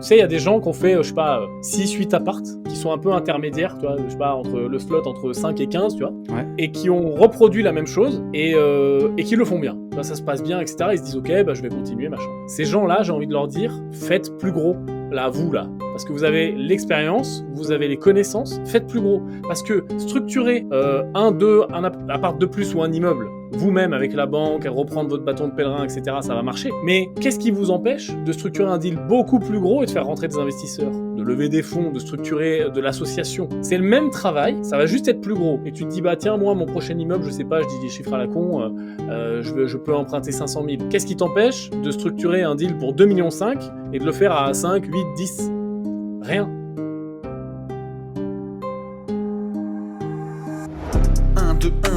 Tu sais, il y a des gens qui ont fait, 6, 8 apparts, qui sont un peu intermédiaires, tu vois, entre le slot entre 5 et 15, tu vois, et qui ont reproduit la même chose, et qui le font bien. Ça se passe bien, etc. Ils se disent, ok, je vais continuer, machin. Ces gens-là, j'ai envie de leur dire, faites plus gros. Là, vous, là. Parce que vous avez l'expérience, vous avez les connaissances, faites plus gros. Parce que structurer un appart de plus ou un immeuble, vous-même avec la banque, reprendre votre bâton de pèlerin, etc., ça va marcher. Mais qu'est-ce qui vous empêche de structurer un deal beaucoup plus gros et de faire rentrer des investisseurs, de lever des fonds, de structurer de l'association? C'est le même travail, ça va juste être plus gros. Et tu te dis, tiens, moi, mon prochain immeuble, je sais pas, je dis des chiffres à la con, je peux emprunter 500 000. Qu'est-ce qui t'empêche de structurer un deal pour 2,5 millions et de le faire à 5, 8, 10? Rien.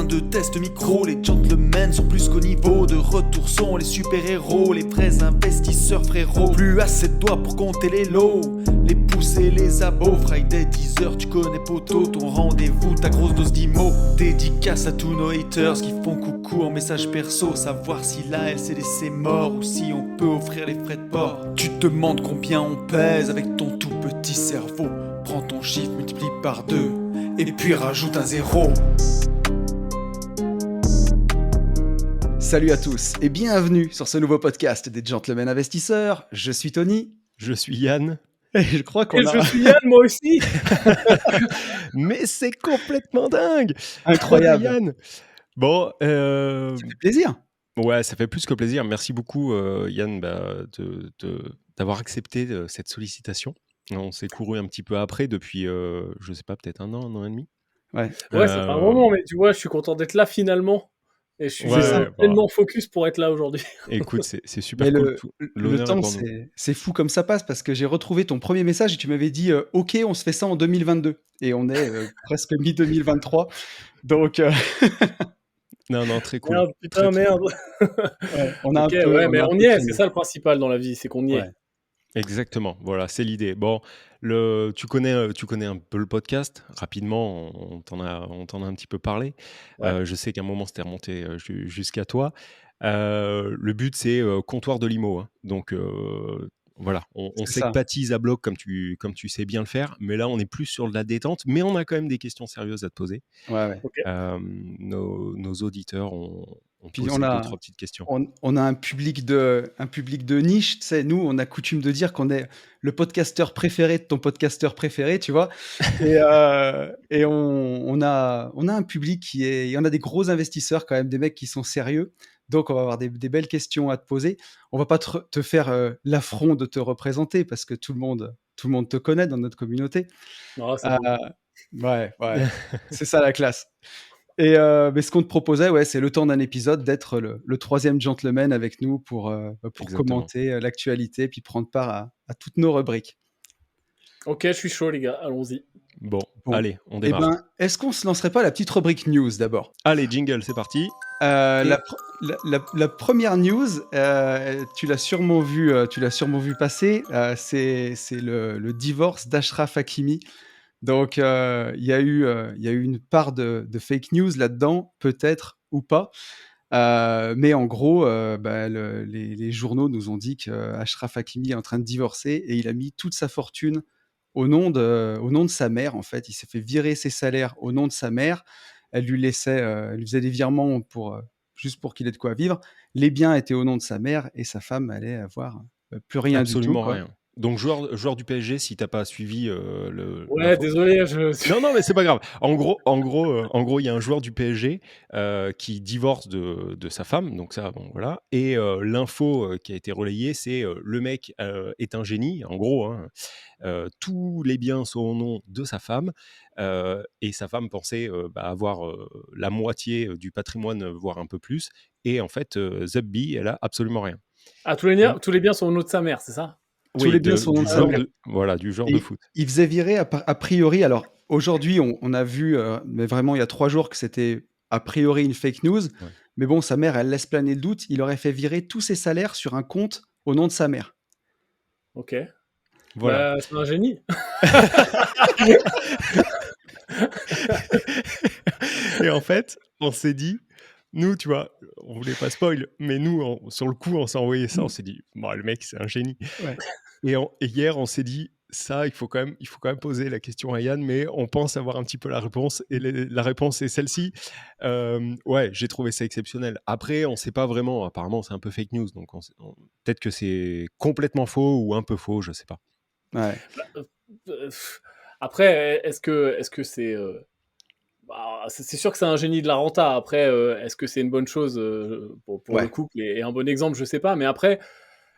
De test micro, les gentlemen sont plus qu'au niveau. De retour sont les super-héros, les vrais investisseurs frérots. Plus assez de doigts pour compter les lots, les pouces et les abos. Friday 10h, tu connais poto, ton rendez-vous, ta grosse dose d'IMO. Dédicace à tous nos haters qui font coucou en message perso. Savoir si là elle s'est laissée mort ou si on peut offrir les frais de port. Tu te demandes combien on pèse avec ton tout petit cerveau. Prends ton chiffre, multiplie par 2 et puis rajoute un 0. Salut à tous et bienvenue sur ce nouveau podcast des Gentlemen Investisseurs. Je suis Tony. Je suis Yann. Et je crois qu'on je suis Yann, moi aussi. Mais c'est complètement dingue. Incroyable. Yann. Bon, ça fait plaisir. Ouais, ça fait plus que plaisir. Merci beaucoup, Yann, d'avoir accepté cette sollicitation. On s'est couru un petit peu après depuis, je sais pas, peut-être un an et demi. Ouais, ça fait un moment, mais tu vois, je suis content d'être là finalement. Et je suis pleinement focus pour être là aujourd'hui. Écoute, c'est super cool. Le temps, c'est fou comme ça passe parce que j'ai retrouvé ton premier message et tu m'avais dit OK, on se fait ça en 2022. Et on est presque mi-2023. Donc. Non, très cool. Merde, putain, merde. Ouais, on a un peu. Mais on y est, c'est ça le principal dans la vie, c'est qu'on y est. Exactement, voilà, c'est l'idée. Bon, tu connais un peu le podcast. Rapidement, on t'en a un petit peu parlé. Ouais. Je sais qu'à un moment, c'était remonté jusqu'à toi. Le but, c'est comptoir de l'IMO. Hein. Donc, voilà, on sait que Patise à bloc comme tu sais bien le faire. Mais là, on est plus sur de la détente. Mais on a quand même des questions sérieuses à te poser. Ouais. Okay. Nos auditeurs ont puis posé 2-3 petites questions. On a un public de niche. Tu sais, nous, on a coutume de dire qu'on est le podcasteur préféré de ton podcasteur préféré, tu vois. Et on a un public il y en a des gros investisseurs quand même, des mecs qui sont sérieux. Donc, on va avoir des belles questions à te poser. On va pas te faire l'affront de te représenter parce que tout le monde te connaît dans notre communauté. Non, c'est ouais. C'est ça la classe. Et mais ce qu'on te proposait, c'est le temps d'un épisode d'être le troisième gentleman avec nous pour commenter l'actualité puis prendre part à toutes nos rubriques. Ok, je suis chaud les gars, allons-y. Bon, allez, on démarre. Eh ben, est-ce qu'on se lancerait pas la petite rubrique news d'abord ? Allez, jingle, c'est parti. La première news, tu l'as sûrement vu passer, c'est le divorce d'Achraf Hakimi. Donc, il y a eu une part de fake news là-dedans, peut-être ou pas. Mais en gros, les journaux nous ont dit qu'Achraf Hakimi est en train de divorcer et il a mis toute sa fortune au nom de sa mère. En fait, il s'est fait virer ses salaires au nom de sa mère. Elle lui faisait des virements juste pour qu'il ait de quoi vivre. Les biens étaient au nom de sa mère et sa femme allait avoir plus rien du tout. Absolument rien. Donc, joueur du PSG, si t'as pas suivi Ouais, désolé. Non, mais c'est pas grave. En gros, il y a un joueur du PSG qui divorce de sa femme, donc ça, bon, voilà. Et l'info qui a été relayée, c'est le mec est un génie, en gros. Hein. Tous les biens sont au nom de sa femme et sa femme pensait avoir la moitié du patrimoine, voire un peu plus. Et en fait, Zubby, elle a absolument rien. Ah, tous les biens sont au nom de sa mère, c'est ça ? Tous les biens sont au nom de sa mère. Voilà, du genre de foot. Il faisait virer a priori. Alors aujourd'hui, on a vu, mais vraiment il y a 3 jours que c'était a priori une fake news. Ouais. Mais bon, sa mère, elle laisse planer le doute. Il aurait fait virer tous ses salaires sur un compte au nom de sa mère. Ok. Voilà. C'est un génie. Et en fait, on s'est dit, nous, tu vois, on voulait pas spoil, mais nous, sur le coup, on s'est envoyé ça, on s'est dit, le mec, c'est un génie. Ouais. Et hier, on s'est dit, ça, il faut quand même poser la question à Yann, mais on pense avoir un petit peu la réponse. Et la réponse est celle-ci. Ouais, j'ai trouvé ça exceptionnel. Après, on ne sait pas vraiment. Apparemment, c'est un peu fake news. Donc, peut-être que c'est complètement faux ou un peu faux, je ne sais pas. Ouais. Après, est-ce que c'est c'est sûr que c'est un génie de la renta. Après, est-ce que c'est une bonne chose pour le Ouais. couple et un bon exemple, je sais pas. Mais après,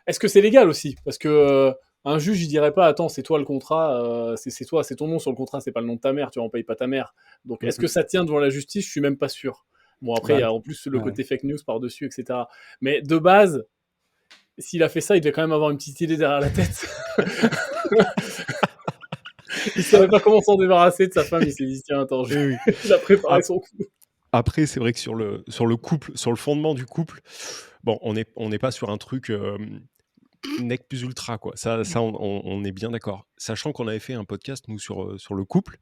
est-ce que c'est légal aussi? Parce que un juge, il dirait pas, attends, c'est toi le contrat, c'est toi, c'est ton nom sur le contrat, c'est pas le nom de ta mère, tu vois, on paye pas ta mère. Donc, est-ce que ça tient devant la justice? Je suis même pas sûr. Bon, après, il Bah, y a en plus le ouais. côté fake news par-dessus, etc. Mais de base, s'il a fait ça, il devait quand même avoir une petite idée derrière la tête. Il savait pas comment s'en débarrasser de sa femme, il s'est dit, tiens, attends, Eh oui. il a préparé son coup. Après, c'est vrai que sur le couple, sur le fondement du couple, bon, on n'est pas sur un truc nec plus ultra, quoi. Ça on est bien d'accord. Sachant qu'on avait fait un podcast, nous, sur le couple,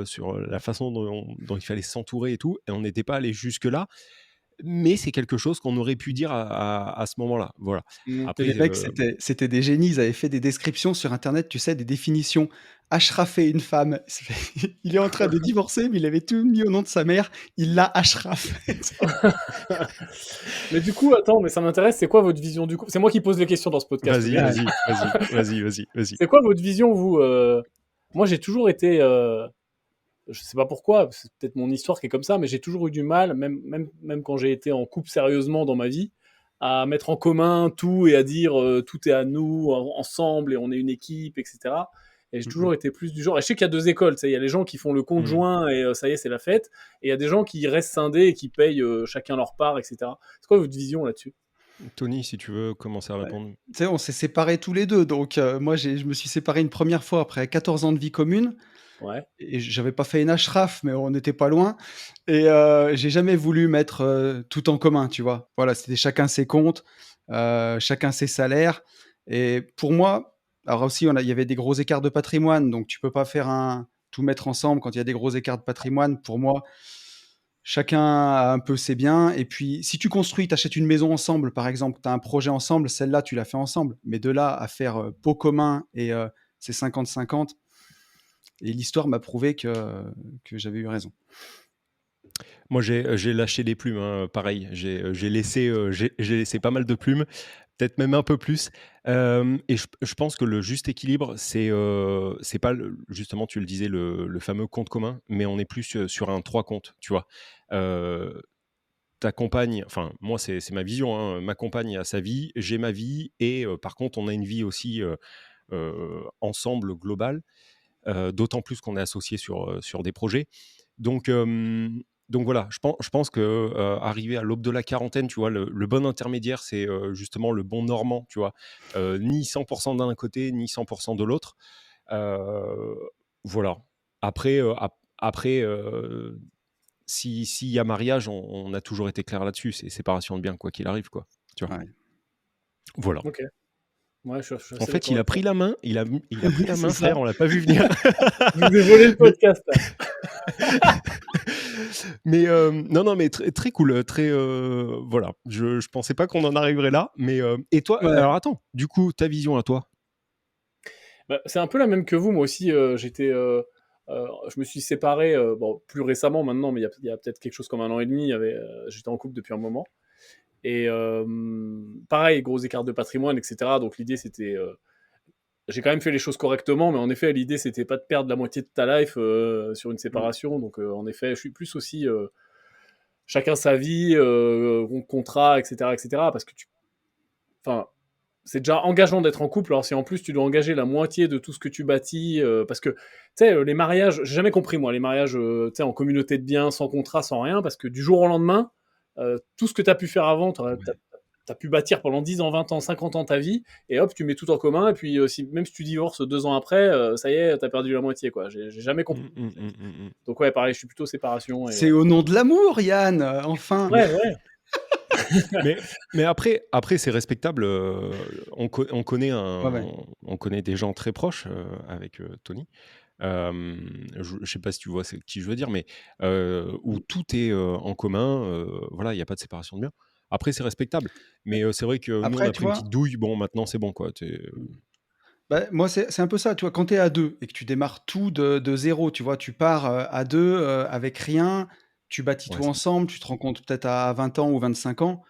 sur la façon dont il fallait s'entourer et tout, et on n'était pas allé jusque-là, mais c'est quelque chose qu'on aurait pu dire à ce moment-là. Voilà. Et les Après, mecs, c'était des génies. Ils avaient fait des descriptions sur internet, tu sais, des définitions. Ashrafé une femme. Il est en train de divorcer, mais il avait tout mis au nom de sa mère. Il l'a ashrafé. Mais du coup, attends, mais ça m'intéresse, c'est quoi votre vision du couple? C'est moi qui pose les questions dans ce podcast, vas-y, ok? vas-y. C'est quoi votre vision, vous Moi, j'ai toujours été, je sais pas pourquoi, c'est peut-être mon histoire qui est comme ça, mais j'ai toujours eu du mal, même quand j'ai été en couple sérieusement dans ma vie, à mettre en commun tout et à dire tout est à nous, ensemble, et on est une équipe, etc. Et j'ai toujours été plus du genre. Et je sais qu'il y a deux écoles, tu sais, il y a les gens qui font le conjoint et ça y est, c'est la fête. Et il y a des gens qui restent scindés et qui payent chacun leur part, etc. C'est quoi votre vision là-dessus? Tony, si tu veux commencer à Ouais. répondre. Tu sais, on s'est séparés tous les deux. Donc, moi, je me suis séparé une première fois après 14 ans de vie commune. Ouais. Et j'avais pas fait une ashraf, mais on n'était pas loin. Et j'ai jamais voulu mettre tout en commun, tu vois. Voilà, c'était chacun ses comptes, chacun ses salaires. Et pour moi, alors aussi, il y avait des gros écarts de patrimoine, donc tu peux pas faire tout mettre ensemble quand il y a des gros écarts de patrimoine. Pour moi, chacun a un peu ses biens. Et puis, si tu construis, tu achètes une maison ensemble, par exemple, tu as un projet ensemble, celle-là, tu l'as fait ensemble. Mais de là à faire pot commun et c'est 50-50, et l'histoire m'a prouvé que j'avais eu raison. Moi, j'ai lâché des plumes, hein, pareil. J'ai laissé pas mal de plumes, peut-être même un peu plus. Et je pense que le juste équilibre, c'est pas, justement, tu le disais, le fameux compte commun, mais on est plus sur un trois comptes, tu vois. Ta compagne, enfin, moi, c'est ma vision, hein, ma compagne a sa vie, j'ai ma vie, et par contre, on a une vie aussi ensemble, globale. D'autant plus qu'on est associé sur des projets. Donc, voilà, je pense que arriver à l'aube de la quarantaine, tu vois, le bon intermédiaire, c'est justement le bon normand, tu vois. Ni 100% d'un côté, ni 100% de l'autre. Voilà. Après, s'il y a mariage, on a toujours été clair là-dessus. C'est séparation de biens, quoi qu'il arrive, quoi. Tu vois. Ouais. Voilà. Ok. Ouais, je suis En assez fait, d'accord il a avec toi. pris la main, il a pris la C'est main, ça. frère, on l'a pas vu venir. Je vous ai volé le podcast. Là. Mais non, mais très cool, très voilà. Je pensais pas qu'on en arriverait là, mais et toi, Ouais. alors attends, du coup, ta vision à toi. Bah, c'est un peu la même que vous. Moi aussi, je me suis séparé, bon, plus récemment maintenant, mais il y a peut-être quelque chose comme 1 an et demi. J'étais en couple depuis un moment. Et pareil, gros écart de patrimoine, etc. Donc l'idée, c'était. J'ai quand même fait les choses correctement, mais en effet, l'idée, c'était pas de perdre la moitié de ta life sur une séparation. Donc en effet, je suis plus aussi. Chacun sa vie, contrat, etc., etc. Parce que enfin, c'est déjà engageant d'être en couple. Alors si en plus tu dois engager la moitié de tout ce que tu bâtis, parce que tu sais, les mariages, j'ai jamais compris moi les mariages, tu sais, en communauté de biens, sans contrat, sans rien, parce que du jour au lendemain, tout ce que tu as pu faire avant, t'as pu bâtir pendant 10 ans, 20 ans, 50 ans ta vie, et hop, tu mets tout en commun, et puis même si tu divorces 2 ans après, ça y est, t'as perdu la moitié, quoi. J'ai jamais compris. Donc ouais, pareil, je suis plutôt séparation. Et, C'est au nom de l'amour, Yann, enfin. ouais, ouais. Mais après c'est respectable. On connaît Ouais, ouais. on connaît des gens très proches avec Tony. Je sais pas si tu vois qui je veux dire, mais où tout est en commun. Voilà, il y a pas de séparation de biens. Après, c'est respectable. Mais c'est vrai que nous, on Après, a tu pris une vois, petite douille. Bon, maintenant, c'est bon, quoi. Bah, moi, c'est un peu ça, tu vois, quand tu es à 2 et que tu démarres tout de 0, tu vois, tu pars, à 2, avec rien, tu bâtis Ouais, tout c'est ensemble, tu te rends compte peut-être à 20 ans ou 25 ans,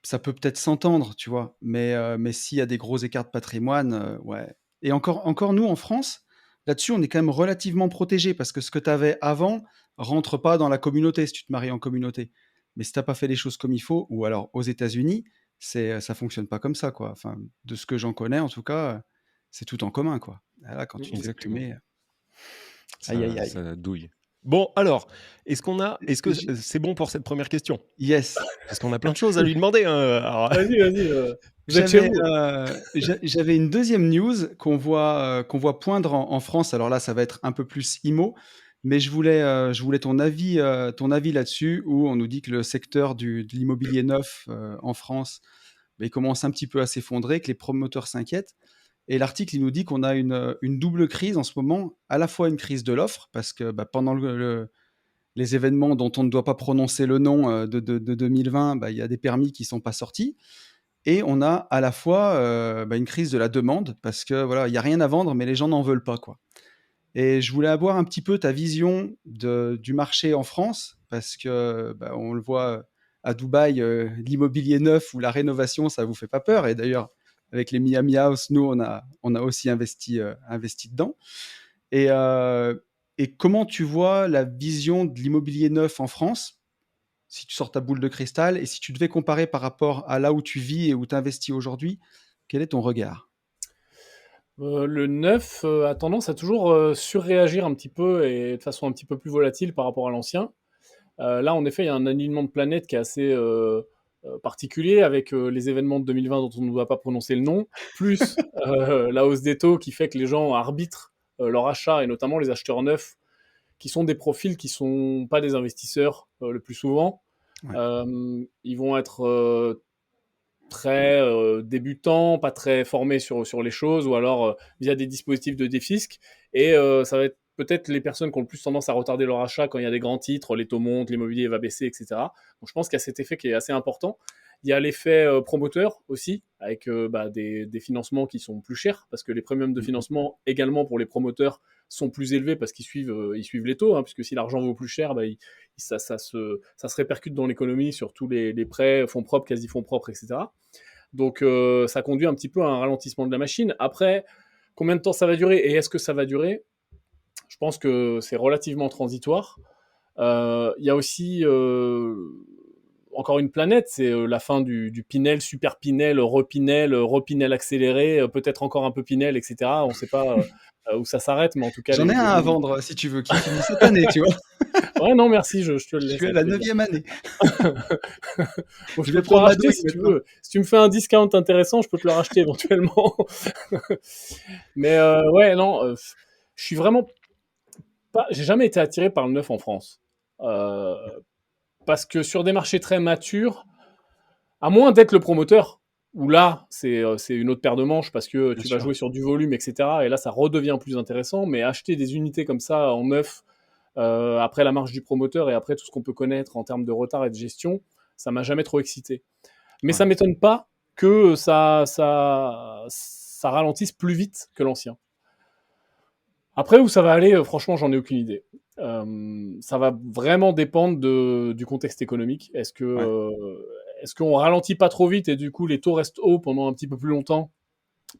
ça peut peut-être s'entendre, tu vois? Mais s'il y a des gros écarts de patrimoine, ouais, et encore nous, en France, là-dessus, on est quand même relativement protégés parce que ce que tu avais avant rentre pas dans la communauté si tu te maries en communauté. Mais si tu as pas fait les choses comme il faut, ou alors aux États-Unis, ça fonctionne pas comme ça, quoi. Enfin, de ce que j'en connais en tout cas, c'est tout en commun, quoi. Ah là, quand tu te fais exactement. plumer, aïe, Ça aïe, aïe. ça douille. Bon alors, est-ce que J c'est bon pour cette première question? yes. Parce qu'on a plein de choses à lui demander, hein, alors Vas-y, vas-y, vous êtes chez J'avais, vous. j'avais une deuxième news qu'on voit poindre en France. Alors là, ça va être un peu plus IMO, mais je voulais ton avis là-dessus, où on nous dit que le secteur de l'immobilier neuf, en France, beh, il commence un petit peu à s'effondrer, que les promoteurs s'inquiètent, et l'article, il nous dit qu'on a une double crise en ce moment. À la fois une crise de l'offre parce que, bah, pendant les événements dont on ne doit pas prononcer le nom, de 2020, bah, il y a des permis qui sont pas sortis, et on a à la fois, bah, une crise de la demande parce que voilà, il y a rien à vendre, mais les gens n'en veulent pas, quoi. Et je voulais avoir un petit peu ta vision du marché en France parce que, bah, on le voit à Dubaï, l'immobilier neuf ou la rénovation, ça vous fait pas peur, et d'ailleurs avec les Miami House, nous on a aussi investi dedans, et comment tu vois la vision de l'immobilier neuf en France? Si tu sors ta boule de cristal et si tu devais comparer par rapport à là où tu vis et où tu investis aujourd'hui, quel est ton regard? Le neuf a tendance à toujours surréagir un petit peu et de façon un petit peu plus volatile par rapport à l'ancien. Là, en effet, il y a un alignement de planètes qui est assez particulier avec les événements de 2020 dont on ne doit pas prononcer le nom, plus la hausse des taux qui fait que les gens arbitrent leur achat, et notamment les acheteurs neufs, qui sont des profils qui sont pas des investisseurs le plus souvent. Ouais. Ils vont être très débutants, pas très formés sur les choses, ou alors via des dispositifs de défisc. Et ça va être peut-être les personnes qui ont le plus tendance à retarder leur achat quand il y a des grands titres, les taux montent, l'immobilier va baisser, etc. Donc je pense qu'il y a cet effet qui est assez important. Il y a l'effet promoteur aussi, avec des financements qui sont plus chers, parce que les premiums de Mmh. financement également pour les promoteurs sont plus élevés parce ils suivent les taux, hein, puisque si l'argent vaut plus cher, ça se répercute dans l'économie sur tous les prêts, fonds propres, quasi-fonds propres, etc. Donc ça conduit un petit peu à un ralentissement de la machine. Après, combien de temps ça va durer et est-ce que ça va durer? Je pense que c'est relativement transitoire. Il y a aussi encore une planète, c'est la fin du Pinel, Super Pinel, Repinel, Repinel accéléré, peut-être encore un peu Pinel, etc. On ne sait pas où ça s'arrête, mais en tout cas, J'en ai un à vendre, si tu veux, qui finit cette année, tu vois? Ouais, non, merci, je te le Je laisse suis à avec la plaisir. 9e année. Bon, je Je peux vais te le prendre ma racheter douille si tu maintenant. veux. Si tu me fais un discount intéressant, je peux te le racheter éventuellement. Mais ouais, non, je suis vraiment pas. J'ai jamais été attiré par le neuf en France. Euh, Parce que sur des marchés très matures, à moins d'être le promoteur, où là, c'est une autre paire de manches parce que Bien tu vas sûr. jouer sur du volume, etc. Et là, ça redevient plus intéressant. Mais acheter des unités comme ça en neuf, après la marge du promoteur et après tout ce qu'on peut connaître en termes de retard et de gestion, ça m'a jamais trop excité. Mais ça Ouais. m'étonne pas que ça ralentisse plus vite que l'ancien. Après, où ça va aller, franchement, j'en ai aucune idée. Ça va vraiment dépendre du contexte économique. Ouais. Est-ce qu'on ralentit pas trop vite et du coup les taux restent hauts pendant un petit peu plus longtemps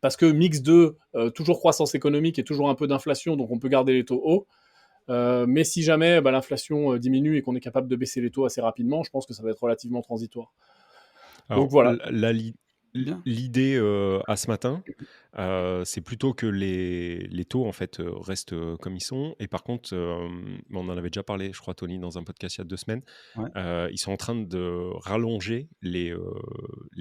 parce que mix de toujours croissance économique et toujours un peu d'inflation, donc on peut garder les taux hauts. Mais si jamais l'inflation diminue et qu'on est capable de baisser les taux assez rapidement, je pense que ça va être relativement transitoire. Donc Alors voilà. Bien. l'idée, à ce matin, c'est plutôt que les taux en fait, restent, comme ils sont, et par contre, on en avait déjà parlé, je crois, Tony, dans un podcast il y a 2 semaines. Ouais. Ils sont en train de rallonger les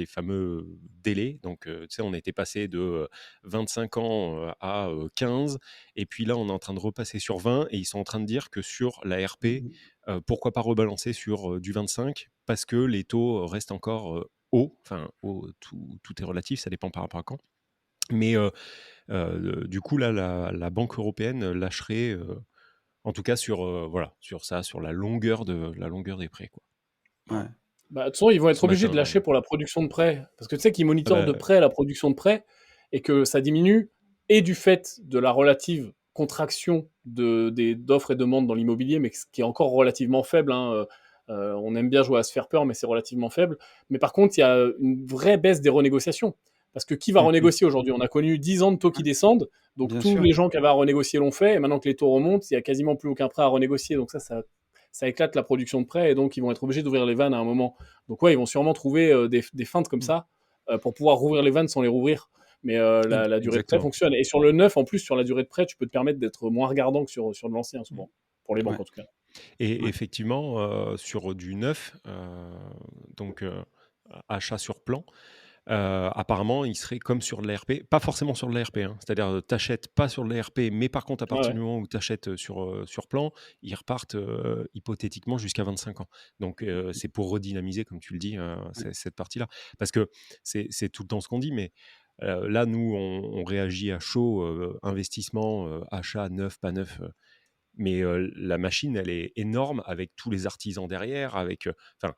fameux délais. Donc, tu sais, on était passé de, 25 ans, à, 15, et puis là, on est en train de repasser sur 20, et ils sont en train de dire que sur la RP, Mmh. pourquoi pas rebalancer sur, du 25, parce que les taux restent encore, hauts. Enfin hauts, tout est relatif, ça dépend par rapport à quand. Mais, du coup là, la Banque européenne lâcherait, en tout cas sur, voilà, sur ça, sur la longueur des prêts, quoi. Ouais. Bah, de toute façon, ils vont être Ce obligés de matin, lâcher pour la production de prêts. Parce que tu sais qu'ils ah monitorent de bah, près la production de prêts et que ça diminue. et du fait de la relative contraction d'offres et demandes dans l'immobilier, mais qui est encore relativement faible. Hein. On aime bien jouer à se faire peur, mais c'est relativement faible. Mais par contre, il y a une vraie baisse des renégociations. Parce que qui va Mhm. renégocier aujourd'hui? On a connu 10 ans de taux qui descendent, donc Bien tous sûr. les gens qui avaient à renégocier l'ont fait, et maintenant que les taux remontent, il n'y a quasiment plus aucun prêt à renégocier. Donc ça éclate la production de prêts, et donc ils vont être obligés d'ouvrir les vannes à un moment. Donc ouais, ils vont sûrement trouver des feintes comme ça pour pouvoir rouvrir les vannes sans les rouvrir. Mais la durée de prêt Exactement. fonctionne. Et sur le neuf, en plus, sur la durée de prêt, tu peux te permettre d'être moins regardant que sur de l'ancien, souvent. Pour les banques, Ouais. en tout cas. Et Ouais. effectivement, sur du neuf, donc achat sur plan, apparemment, il serait comme sur de l'ARP, pas forcément sur de l'ARP, hein. C'est-à-dire, t'achètes pas sur de l'ARP, mais par contre, à Ouais, partir ouais. du moment où tu achètes sur plan, ils repartent hypothétiquement jusqu'à 25 ans. Donc, c'est pour redynamiser, comme tu le dis, Ouais. cette partie-là. Parce que c'est tout le temps ce qu'on dit, mais là, nous, on réagit à chaud, investissement, achat neuf, pas neuf. Mais la machine, elle est énorme avec tous les artisans derrière, avec, enfin,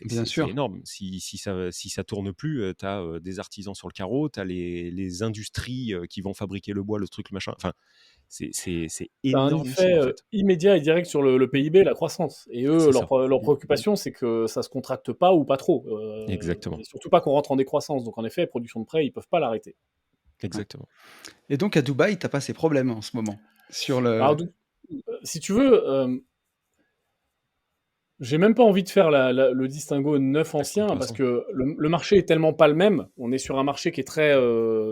Bien c'est sûr. énorme. Si ça tourne plus, tu as des artisans sur le carreau, tu as les industries qui vont fabriquer le bois, le truc, le machin. Enfin, c'est Ça a un énormissime effet en fait. immédiat et direct sur le PIB, la croissance. Et eux, C'est ça, leur préoccupation, c'est que ça se contracte pas ou pas trop. Et exactement, surtout pas qu'on rentre en décroissance. Donc en effet, production de prêt, ils peuvent pas l'arrêter. Ouais. exactement. Et donc à Dubaï, t'as pas ces problèmes en ce moment sur le. Alors, si tu veux, j'ai même pas envie de faire le distinguo neuf La ancien parce comparaison. que le marché est tellement pas le même. On est sur un marché qui est très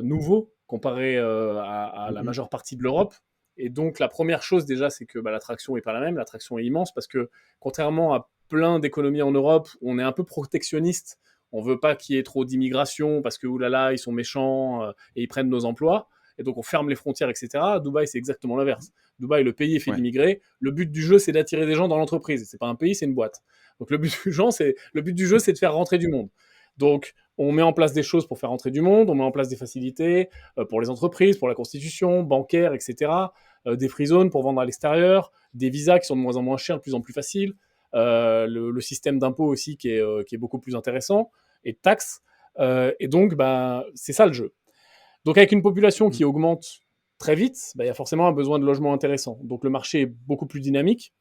nouveau comparé à la Mhm. majeure partie de l'Europe. Et donc la première chose déjà, c'est que l'attraction est pas la même. L'attraction est immense parce que contrairement à plein d'économies en Europe, on est un peu protectionniste. On veut pas qu'il y ait trop d'immigration parce que oulala, ils sont méchants et ils prennent nos emplois. Et donc on ferme les frontières, etc. À Dubaï, c'est exactement l'inverse. Dubaï, le pays est fait Ouais. d'immigrer. Le but du jeu, c'est d'attirer des gens dans l'entreprise. C'est pas un pays, c'est une boîte. Donc le but du jeu, c'est de faire rentrer du monde. Donc on met en place des choses pour faire rentrer du monde, on met en place des facilités pour les entreprises, pour la constitution, bancaire, etc. Des free zones pour vendre à l'extérieur, des visas qui sont de moins en moins chers, de plus en plus faciles, le système d'impôt aussi qui est beaucoup plus intéressant, et de taxes. Et donc, c'est ça le jeu. Donc avec une population Mhm. qui augmente très vite, il y a forcément un besoin de logement intéressant. Donc le marché est beaucoup plus dynamique.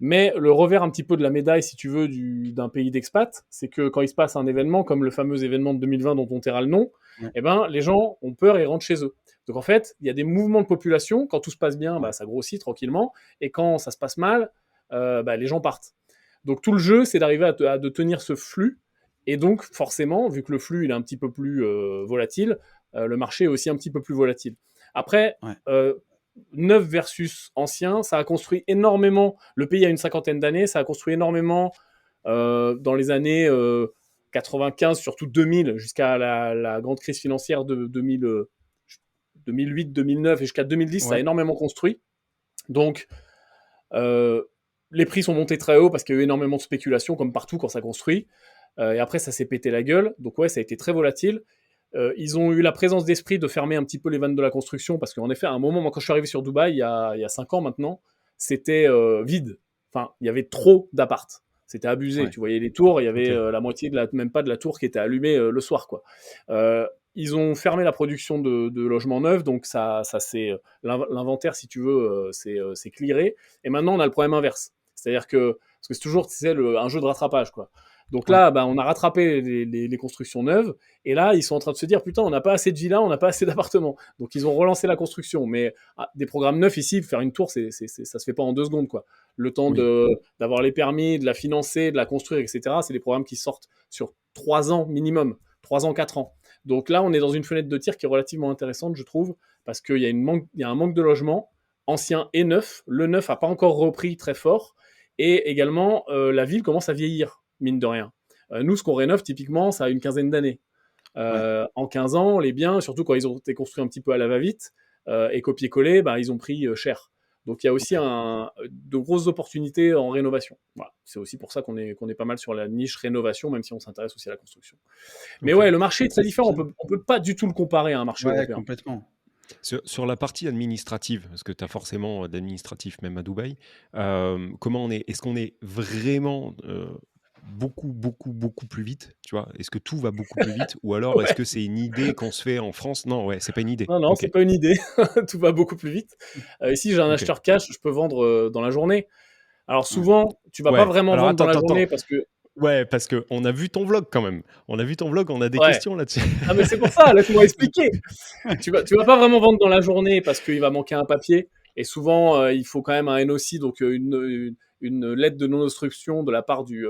Mais le revers un petit peu de la médaille, si tu veux, d'un pays d'expat, c'est que quand il se passe un événement comme le fameux événement de 2020 dont on taira le nom, Ouais. eh ben, les gens ont peur et rentrent chez eux. Donc en fait, il y a des mouvements de population. Quand tout se passe bien, Ouais. ça grossit tranquillement. Et quand ça se passe mal, les gens partent. Donc tout le jeu, c'est d'arriver de tenir ce flux. Et donc forcément, vu que le flux il est un petit peu plus volatile, le marché est aussi un petit peu plus volatile. Après, Ouais. neuf versus ancien, ça a construit énormément. Le pays a une cinquantaine d'années, ça a construit énormément dans les années 95, surtout 2000, jusqu'à la grande crise financière de 2008, 2009 et jusqu'à 2010, ça a Ouais. énormément construit. Donc, euh, les prix sont montés très haut parce qu'il y a eu énormément de spéculation, comme partout quand ça construit. Et après, ça s'est pété la gueule. Donc, ouais, ça a été très volatile. Ils ont eu la présence d'esprit de fermer un petit peu les vannes de la construction parce qu'en effet, à un moment, moi, quand je suis arrivé sur Dubaï, il y a 5 ans maintenant, c'était vide. Enfin, il y avait trop d'appart. C'était abusé. Ouais. Tu voyais les tours, il y avait Ok. la moitié même pas de la tour qui était allumée le soir, quoi. Ils ont fermé la production de logements neufs, donc ça c'est l'inventaire, si tu veux, c'est clearé. Et maintenant, on a le problème inverse. C'est-à-dire que parce que c'est toujours, tu sais, un jeu de rattrapage, quoi. Donc Ouais. là, on a rattrapé les constructions neuves, et là, ils sont en train de se dire, putain, on n'a pas assez de villas, on n'a pas assez d'appartements. Donc ils ont relancé la construction. Mais des programmes neufs ici, faire une tour, ça se fait pas en 2 secondes, quoi. Le temps Oui. d'avoir les permis, de la financer, de la construire, etc. C'est des programmes qui sortent sur 3 ans minimum, 3 ans, 4 ans. Donc là, on est dans une fenêtre de tir qui est relativement intéressante, je trouve, parce qu'il y a un manque de logement, ancien et neuf. Le neuf n'a pas encore repris très fort. Et également, la ville commence à vieillir, mine de rien. Nous, ce qu'on rénove, typiquement, ça a une quinzaine d'années. Ouais. En 15 ans, les biens, surtout quand ils ont été construits un petit peu à la va-vite et copier-coller, ils ont pris cher. Donc il y a aussi Ouais. de grosses opportunités en rénovation. Voilà. C'est aussi pour ça qu'on est pas mal sur la niche rénovation, même si on s'intéresse aussi à la construction. Mais Ok. ouais, le marché est très Ça, c'est différent. bien. On peut pas du tout le comparer à un marché Ouais, européen. complètement. Sur la partie administrative, parce que tu as forcément d'administratif même à Dubaï, comment on est? Est-ce qu'on est vraiment beaucoup plus vite, tu vois? Est-ce que tout va beaucoup plus vite ou alors est-ce Ouais. que c'est une idée qu'on se fait en France? Non, ouais, c'est pas une idée. Non, OK, c'est pas une idée. Tout va beaucoup plus vite. Ici, j'ai un OK. acheteur cash, je peux vendre dans la journée. Alors Ouais. souvent, tu vas pas Ouais, vraiment alors vendre dans la attends. journée parce que Ouais, parce qu'on a vu ton vlog quand même. On a vu ton vlog, on a des ouais. questions là-dessus. Ah mais c'est pour ça, laisse-moi expliquer. Tu vas pas vraiment vendre dans la journée parce qu'il va manquer un papier et souvent il faut quand même un NOC, donc une lettre de non-obstruction de la part du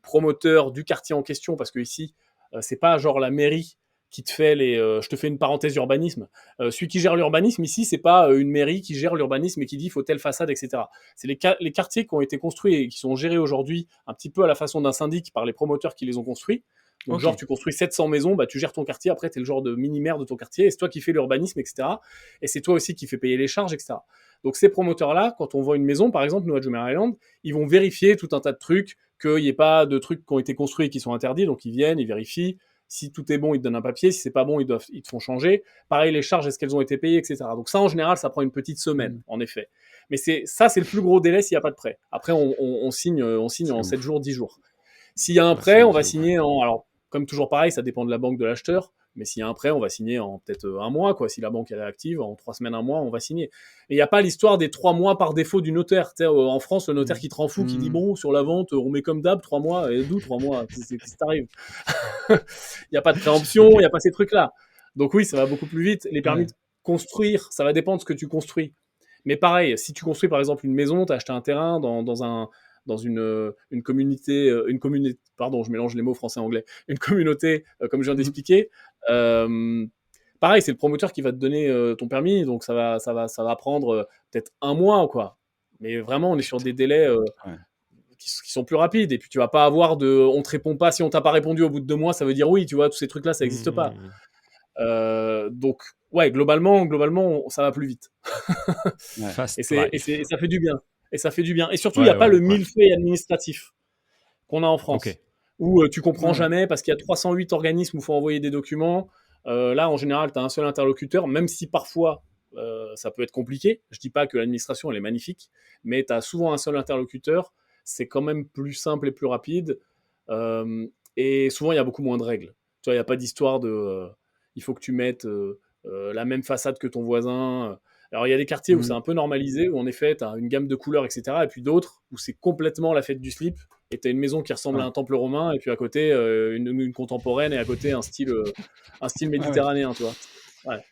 promoteur du quartier en question, parce que ici c'est pas genre la mairie qui te fait je te fais une parenthèse urbanisme. Celui qui gère l'urbanisme ici, c'est pas une mairie qui gère l'urbanisme et qui dit il faut telle façade, etc. C'est les quartiers qui ont été construits et qui sont gérés aujourd'hui un petit peu à la façon d'un syndic par les promoteurs qui les ont construits. Donc, Ok. genre, tu construis 700 maisons, bah, tu gères ton quartier, après, tu es le genre de mini-maire de ton quartier, et c'est toi qui fais l'urbanisme, etc. Et c'est toi aussi qui fais payer les charges, etc. Donc, ces promoteurs-là, quand on vend une maison, par exemple, nous, à Jumeirah Island, ils vont vérifier tout un tas de trucs, qu'il n'y ait pas de trucs qui ont été construits et qui sont interdits, donc ils viennent, ils vérifient. Si tout est bon, ils te donnent un papier. Si c'est pas bon, ils te font changer. Pareil, les charges, est-ce qu'elles ont été payées, etc. Donc ça, en général, ça prend une petite semaine, Mm. en effet. Mais c'est le plus gros délai s'il n'y a pas de prêt. Après, on signe C'est en 7 ouf. jours, 10 jours. S'il y a un Ouais, c'est prêt, on ouf, va c'est ouf. signer en. Alors, comme toujours pareil, ça dépend de la banque de l'acheteur. Mais s'il y a un prêt, on va signer en peut-être un mois, quoi. Si la banque est active, en 3 semaines, un mois, on va signer. Et il n'y a pas l'histoire des 3 mois par défaut du notaire. Tu sais, en France, le notaire qui te rend fou, qui dit Mm. bon, sur la vente, on met comme d'hab 3 mois. Et d'où 3 mois? Qu'est-ce qui t'arrive? Il n'y a pas de préemption, il OK. n'y a pas ces trucs-là. Donc oui, ça va beaucoup plus vite. Les permis Ouais. de construire, ça va dépendre de ce que tu construis. Mais pareil, si tu construis par exemple une maison, tu as acheté un terrain dans une communauté, pardon, je mélange les mots français-anglais, une communauté, comme je viens Mm. d'expliquer, euh, pareil, c'est le promoteur qui va te donner ton permis, donc ça va prendre peut-être un mois, quoi. Mais vraiment, on est sur Putain. des délais Ouais. qui sont plus rapides. Et puis, tu vas pas avoir on te répond pas. Si on t'a pas répondu au bout de 2 mois, ça veut dire oui, tu vois, tous ces trucs-là, ça n'existe pas. Mmh. Donc, ouais, globalement, ça va plus vite. Ouais. Et, Fast ça fait du bien. Et ça fait du bien. Et surtout, il n'y a Ouais, pas ouais, le ouais. millefeuille administratif qu'on a en OK. France, où tu comprends Ouais. jamais parce qu'il y a 308 organismes où il faut envoyer des documents. Là, en général, tu as un seul interlocuteur, même si parfois ça peut être compliqué. Je dis pas que l'administration elle est magnifique, mais tu as souvent un seul interlocuteur. C'est quand même plus simple et plus rapide. Euh, et souvent, il y a beaucoup moins de règles. Tu vois, il n'y a pas d'histoire de il faut que tu mettes la même façade que ton voisin. Alors, il y a des quartiers où c'est Mm. un peu normalisé, où en effet, tu as une gamme de couleurs, etc. Et puis d'autres où c'est complètement la fête du slip. Et tu as une maison qui ressemble à Ouais. un temple romain, et puis à côté, une contemporaine, et à côté, un style Ouais, ouais. méditerranéen, tu vois. Ouais.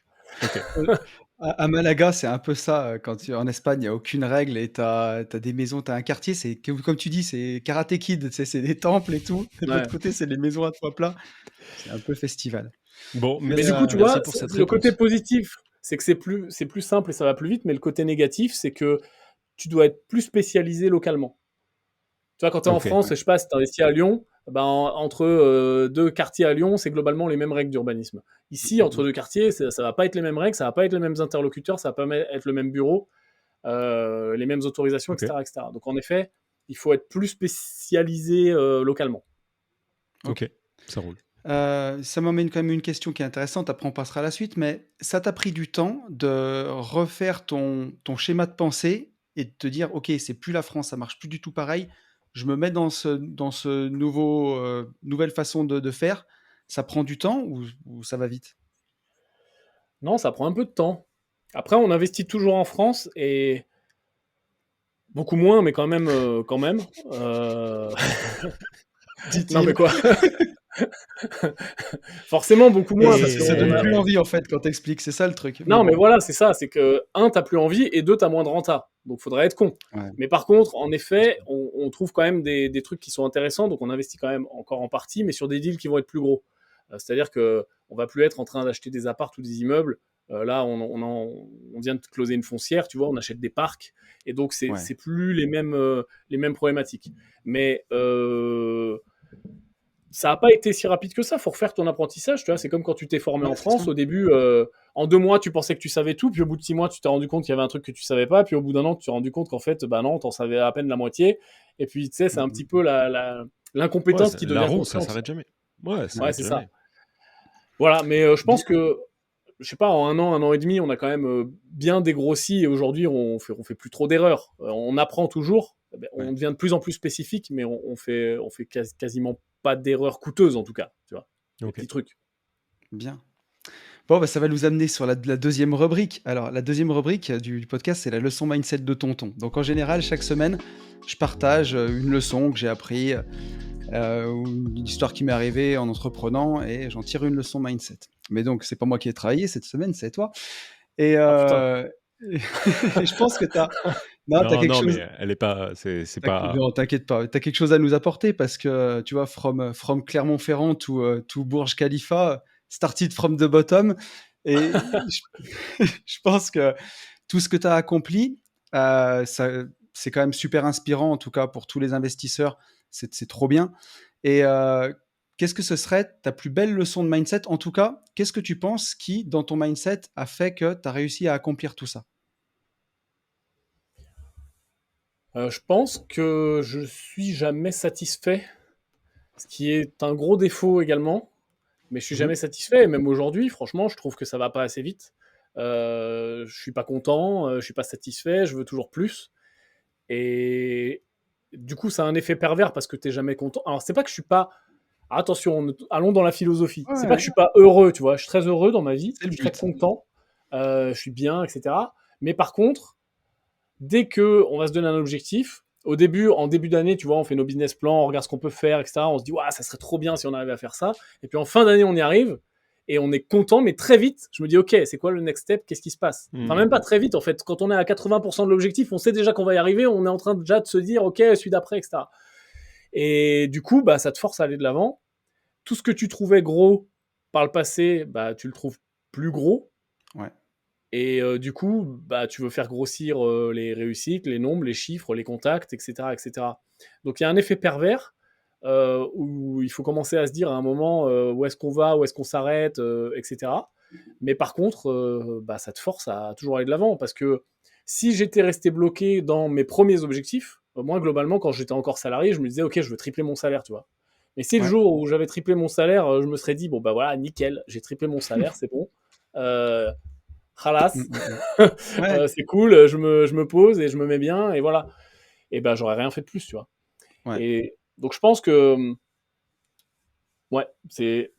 OK. À Malaga, c'est un peu ça. Quand en Espagne, il n'y a aucune règle et tu as des maisons, tu as un quartier, c'est comme tu dis, c'est Karate Kid, tu sais, c'est des temples et tout. Et de Ouais. l'autre côté, c'est les maisons à trois plats. C'est un peu festival. Bon, Mais Mais du coup, tu merci vois, pour cette le côté réponse. positif, c'est que c'est plus simple et ça va plus vite, mais le côté négatif, c'est que tu dois être plus spécialisé localement. Tu vois, quand tu es en OK. France, Ouais. je sais pas, si tu investis à Lyon, ben, entre deux quartiers à Lyon, c'est globalement les mêmes règles d'urbanisme. Ici, entre deux quartiers, ça va pas être les mêmes règles, ça va pas être les mêmes interlocuteurs, ça va pas être le même bureau, les mêmes autorisations, OK. etc., etc. Donc en effet, il faut être plus spécialisé localement. Ok. OK. Ça roule. Ça m'emmène quand même une question qui est intéressante. Après, on passera à la suite. Mais ça t'a pris du temps de refaire ton schéma de pensée et de te dire, OK, c'est plus la France, ça marche plus du tout pareil. Je me mets dans ce nouvelle façon de faire. Ça prend du temps ou ça va vite? Non, ça prend un peu de temps. Après, on investit toujours en France et beaucoup moins, mais quand même, quand même. Euh, Non, mais Dit-il. quoi? Forcément, beaucoup moins, parce Ça qu'on donne a. plus envie en fait quand t'expliques. C'est ça le truc. Mais Non, mais bon. voilà, c'est ça. C'est que, un, t'as plus envie, et deux, t'as moins de renta. Donc, faudrait être con. Ouais. Mais par contre, en effet, on trouve quand même des trucs qui sont intéressants. Donc, on investit quand même encore en partie, mais sur des deals qui vont être plus gros. C'est-à-dire que on va plus être en train d'acheter des apparts ou des immeubles. Là, on vient de closer une foncière, tu vois, on achète des parcs. Et donc, c'est Ouais. c'est plus les mêmes problématiques. Mais ça n'a pas été si rapide que ça. Faut refaire ton apprentissage, tu vois. C'est comme quand tu t'es formé Ouais, en c'est ça. France. Au début, en 2 mois, tu pensais que tu savais tout, puis au bout de 6 mois, tu t'es rendu compte qu'il y avait un truc que tu savais pas, puis au bout d'un an, tu t'es rendu compte qu'en fait, bah non, t'en savais à peine la moitié. Et puis, tu sais, c'est un petit peu Ouais, l'incompétence qui la devient roue, ça confiance. s'arrête jamais. Ouais, ça Ouais, s'arrête c'est ça. jamais. Voilà, mais je pense Dis- que, je sais pas, en un an et demi, on a quand même bien dégrossi, et aujourd'hui, on fait plus trop d'erreurs. On apprend toujours. on devient de plus en plus spécifique, mais on fait quasiment pas d'erreurs coûteuses, en tout cas, tu vois, des petits trucs. Bien. Bon, ça va nous amener sur la deuxième rubrique. Alors, la deuxième rubrique du podcast, c'est la leçon mindset de tonton. Donc, en général, chaque semaine, je partage une leçon que j'ai appris, ou une histoire qui m'est arrivée en entreprenant, et j'en tire une leçon mindset. Mais donc, c'est pas moi qui ai travaillé cette semaine, c'est toi. Et je pense que tu as... Non, t'as quelque chose... mais elle est pas. C'est pas. Non, t'inquiète pas. Tu as quelque chose à nous apporter parce que, tu vois, from Clermont-Ferrand to Burj Khalifa, started from the bottom. Et je pense que tout ce que tu as accompli, c'est quand même super inspirant, en tout cas pour tous les investisseurs. C'est trop bien. Et qu'est-ce que ce serait ta plus belle leçon de mindset? En tout cas, qu'est-ce que tu penses qui, dans ton mindset, a fait que tu as réussi à accomplir tout ça? Je pense que je suis jamais satisfait, ce qui est un gros défaut également. Mais je suis jamais satisfait, et même aujourd'hui, franchement, je trouve que ça va pas assez vite. Je suis pas content, je suis pas satisfait, je veux toujours plus. Et du coup, ça a un effet pervers parce que t'es jamais content. Alors, c'est pas que je suis pas... Attention, allons dans la philosophie. C'est pas que je suis pas heureux, tu vois. Je suis très heureux dans ma vie, je suis très content, je suis bien, etc. Mais par contre, dès que on va se donner un objectif, en début d'année, tu vois, on fait nos business plans, on regarde ce qu'on peut faire, etc. On se dit, ça serait trop bien si on arrivait à faire ça. Et puis en fin d'année, on y arrive et on est content, mais très vite, je me dis, ok, c'est quoi le next step? Qu'est-ce qui se passe? Enfin, même pas très vite, en fait. Quand on est à 80% de l'objectif, on sait déjà qu'on va y arriver, on est en train déjà de se dire, ok, celui d'après, etc. Et du coup, ça te force à aller de l'avant. Tout ce que tu trouvais gros par le passé, tu le trouves plus gros. Ouais. Et du coup, tu veux faire grossir les réussites, les nombres, les chiffres, les contacts, etc. etc. Donc il y a un effet pervers où il faut commencer à se dire à un moment où est-ce qu'on va, où est-ce qu'on s'arrête, etc. Mais par contre, ça te force à toujours aller de l'avant. Parce que si j'étais resté bloqué dans mes premiers objectifs, moi globalement, quand j'étais encore salarié, je me disais, ok, je veux tripler mon salaire, tu vois. Mais si le jour où j'avais triplé mon salaire, je me serais dit, bon, voilà, nickel, j'ai triplé mon salaire, c'est bon. Khalas, c'est cool, je me pose et je me mets bien, et voilà. Et j'aurais rien fait de plus, tu vois. Ouais. Et donc je pense que, c'est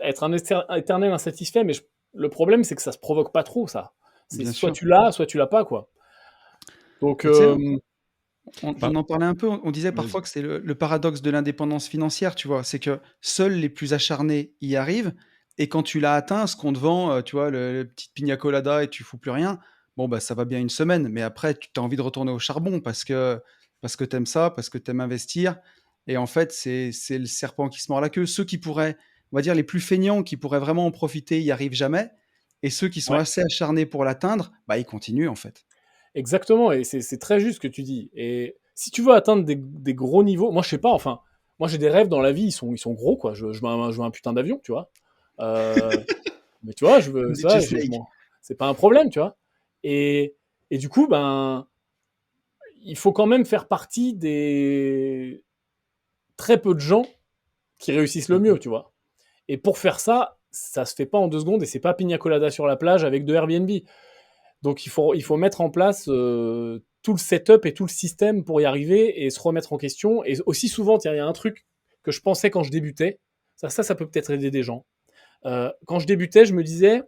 être un éternel insatisfait, mais le problème, c'est que ça se provoque pas trop, ça. C'est soit tu l'as pas, quoi. Donc, on en parlait un peu, on disait parfois que c'est le paradoxe de l'indépendance financière, tu vois. C'est que seuls les plus acharnés y arrivent, et quand tu l'as atteint, ce qu'on te vend, tu vois, le petit pina colada et tu fous plus rien, bon, ça va bien une semaine, mais après, tu as envie de retourner au charbon parce que t'aimes ça, parce que t'aimes investir. Et en fait, c'est le serpent qui se mord la queue. Ceux qui pourraient, on va dire, les plus feignants, qui pourraient vraiment en profiter, y arrivent jamais. Et ceux qui sont assez acharnés pour l'atteindre, ils continuent, en fait. Exactement, et c'est très juste ce que tu dis. Et si tu veux atteindre des gros niveaux, moi je sais pas, enfin, moi j'ai des rêves dans la vie, ils sont gros, quoi. Je veux un putain d'avion, tu vois. Mais tu vois, je veux ça, c'est pas un problème, tu vois. Et du coup, il faut quand même faire partie des très peu de gens qui réussissent le mieux, tu vois. Et pour faire ça, ça se fait pas en 2 secondes, et c'est pas pina colada sur la plage avec 2 Airbnb. Donc il faut mettre en place tout le setup et tout le système pour y arriver et se remettre en question. Et aussi souvent, il y a un truc que je pensais quand je débutais, ça peut peut-être aider des gens. Quand je débutais, je me disais,